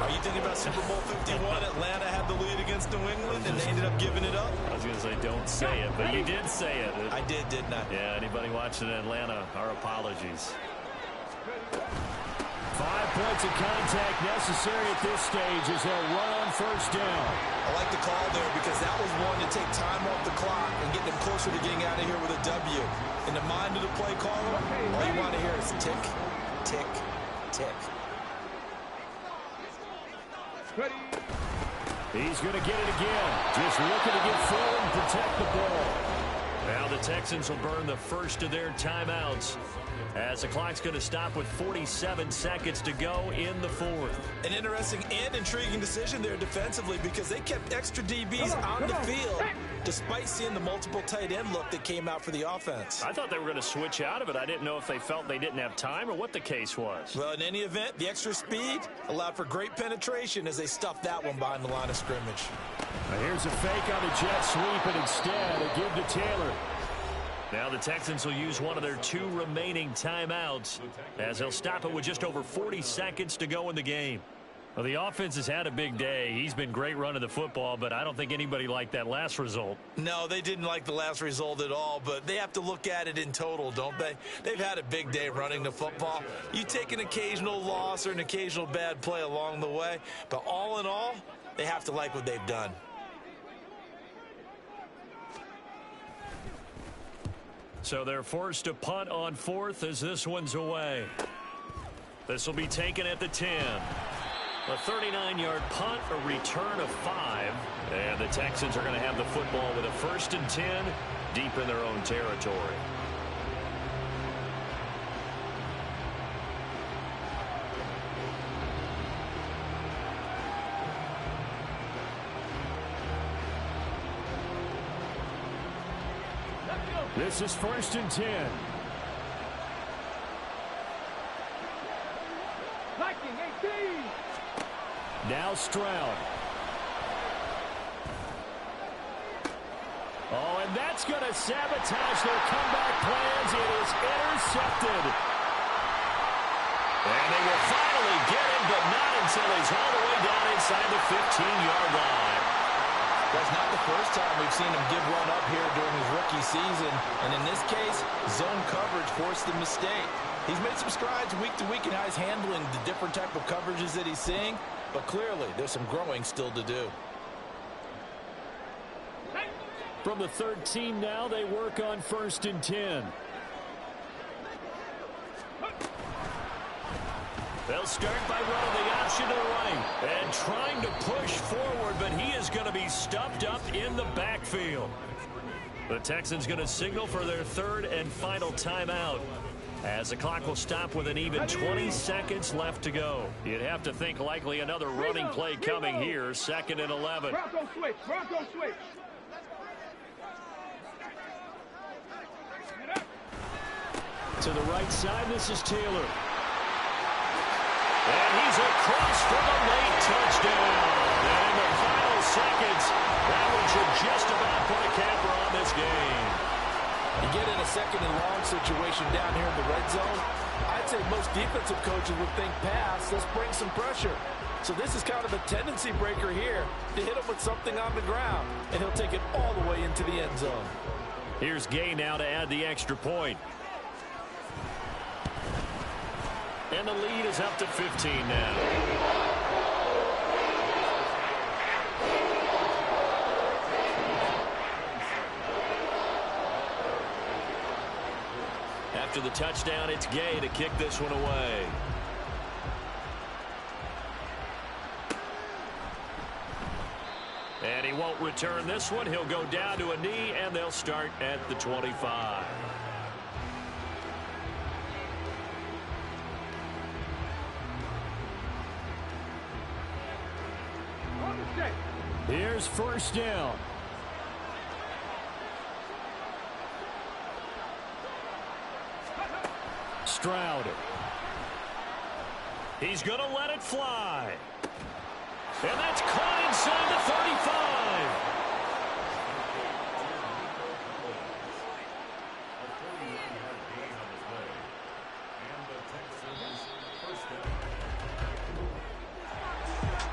Are you thinking about Super Bowl 51? Atlanta had the lead against New England, and they ended up giving it up? I was going to say, don't say it, but you did say it. I did, didn't I? Yeah, anybody watching Atlanta, our apologies. 5 points of contact necessary at this stage as they'll run on first down. I like the call there because that was one to take time off the clock and get them closer to getting out of here with a W. In the mind of the play caller, all you want to hear is tick, tick, tick. He's going to get it again. Just looking to get forward and protect the ball. Now the Texans will burn the first of their timeouts as the clock's going to stop with 47 seconds to go in the 4th. An interesting and intriguing decision there defensively because they kept extra DBs on the field despite seeing the multiple tight end look that came out for the offense. I thought they were going to switch out of it. I didn't know if they felt they didn't have time or what the case was. Well, in any event, the extra speed allowed for great penetration as they stuffed that one behind the line of scrimmage. Now here's a fake on the jet sweep, and instead a give to Taylor. Now the Texans will use one of their 2 remaining timeouts as they'll stop it with just over 40 seconds to go in the game. Well, the offense has had a big day. He's been great running the football, but I don't think anybody liked that last result. No, they didn't like the last result at all, but they have to look at it in total, don't they? They've had a big day running the football. You take an occasional loss or an occasional bad play along the way, but all in all, they have to like what they've done. So they're forced to punt on 4th as this one's away. This will be taken at the 10. A 39-yard punt, a return of 5. And the Texans are going to have the football with a 1st and 10 deep in their own territory. This is 1st and 10. Viking 18. Now Stroud. Oh, and that's going to sabotage their comeback plans. It is intercepted. And they will finally get him, but not until he's all the way down inside the 15-yard line. That's not the first time we've seen him give one up here during his rookie season. And in this case, zone coverage forced the mistake. He's made some strides week to week in how he's handling the different type of coverages that he's seeing. But clearly, there's some growing still to do. From the 13 now, they work on 1st and 10. They'll start by running the option to the right and trying to push forward, but he is going to be stuffed up in the backfield. The Texans going to signal for their 3rd and final timeout, as the clock will stop with an even 20 seconds left to go. You'd have to think likely another running play coming here, 2nd and 11. Bronco switch, Bronco switch. To the right side, this is Taylor. And he's across for the late touchdown. And in the final seconds, that one should just about put a capper on this game. You get in a 2nd and long situation down here in the red zone, I'd say most defensive coaches would think pass, let's bring some pressure. So this is kind of a tendency breaker here to hit him with something on the ground, and he'll take it all the way into the end zone. Here's Gay now to add the extra point. And the lead is up to 15 now. After the touchdown, it's Gay to kick this one away. And he won't return this one. He'll go down to a knee, and they'll start at the 25. Here's 1st down. Stroud. He's going to let it fly. And that's caught inside the 35.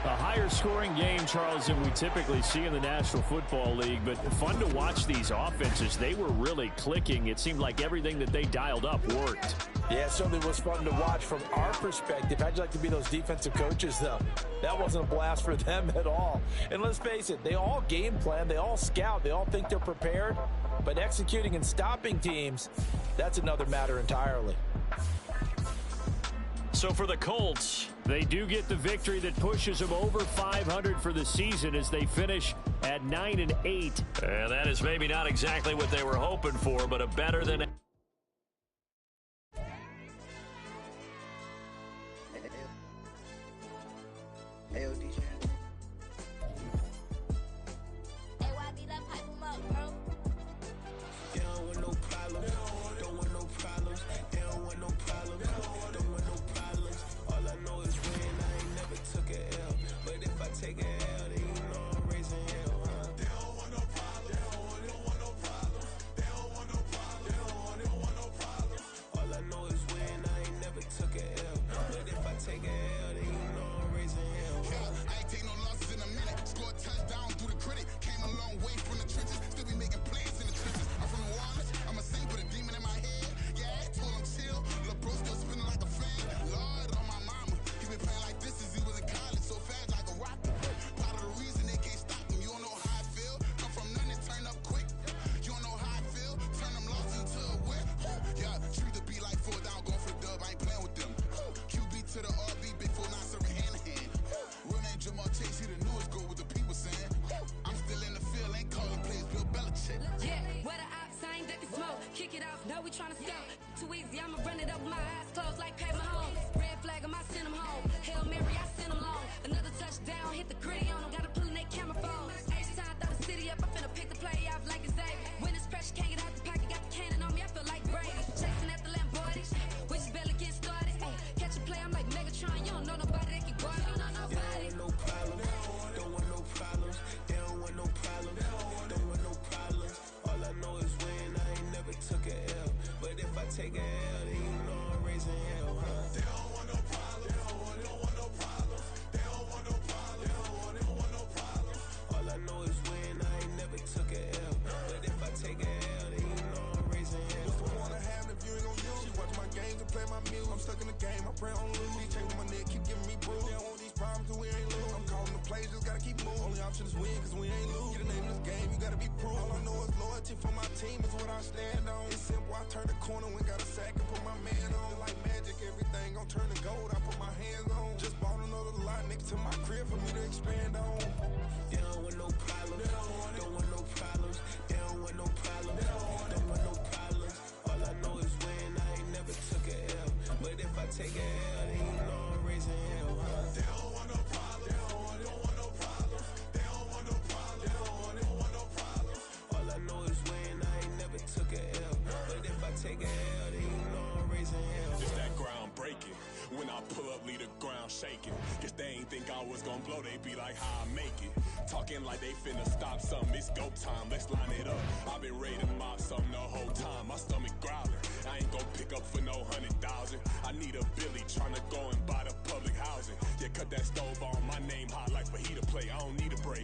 A higher scoring game, Charles, than we typically see in the National Football League, but fun to watch these offenses. They were really clicking. It seemed like everything that they dialed up worked. Yeah, it certainly was fun to watch from our perspective. How'd you like to be those defensive coaches, though? That wasn't a blast for them at all. And let's face it, they all game plan, they all scout, they all think they're prepared, but executing and stopping teams, that's another matter entirely. So for the Colts, they do get the victory that pushes them over 500 for the season as they finish at 9-8. And that is maybe not exactly what they were hoping for, but a better than... take a L, then you know I'm raising hell, huh? They don't want no problems. They don't want no problems. They don't want no problems. They don't want no problems. All I know is win. I ain't never took a L. But if I take a L, then you know I'm raising hell. What's the point of having if you ain't gon' use? She watch my games and play my music. I'm stuck in the game. I pray on lose. These chains on my neck keep giving me bruise. They don't want these problems 'cause we ain't lose. I'm calling the plays, just gotta keep moving. Only option is win 'cause we ain't lose. Get the name of this game, you gotta be proof. All I know is loyalty for my team is what I stand on. It's simple. I turn the corner when got a sack and put my man on. Like magic, everything gon' turn to gold. I put my hands on. Just bought another lot next to my crib for me to expand on. They don't want no problems. They don't want no problems. They don't want no problems. They don't want no problems. All I know is win. I ain't never took a L. But if I take a L, then you know I'm raising hell, huh? They don't want no problems. They don't want no problems. They don't want no problems. They don't want no problems. All I know is win. I ain't never took a L. But if I take a L, then you know I'm raising hell. Just that ground breaking. When I pull up, leave the ground shaking. Guess they ain't think I was gonna blow. They be like, how I make it. Talking like they finna stop something. It's go time. Let's line it up. I've been ready to mop something the whole time. My stomach growling. I ain't gon' pick up for no 100,000. I need a Billy tryna go and buy the public housing. Yeah, cut that stove on. My name hot like fajita play. I don't need a break.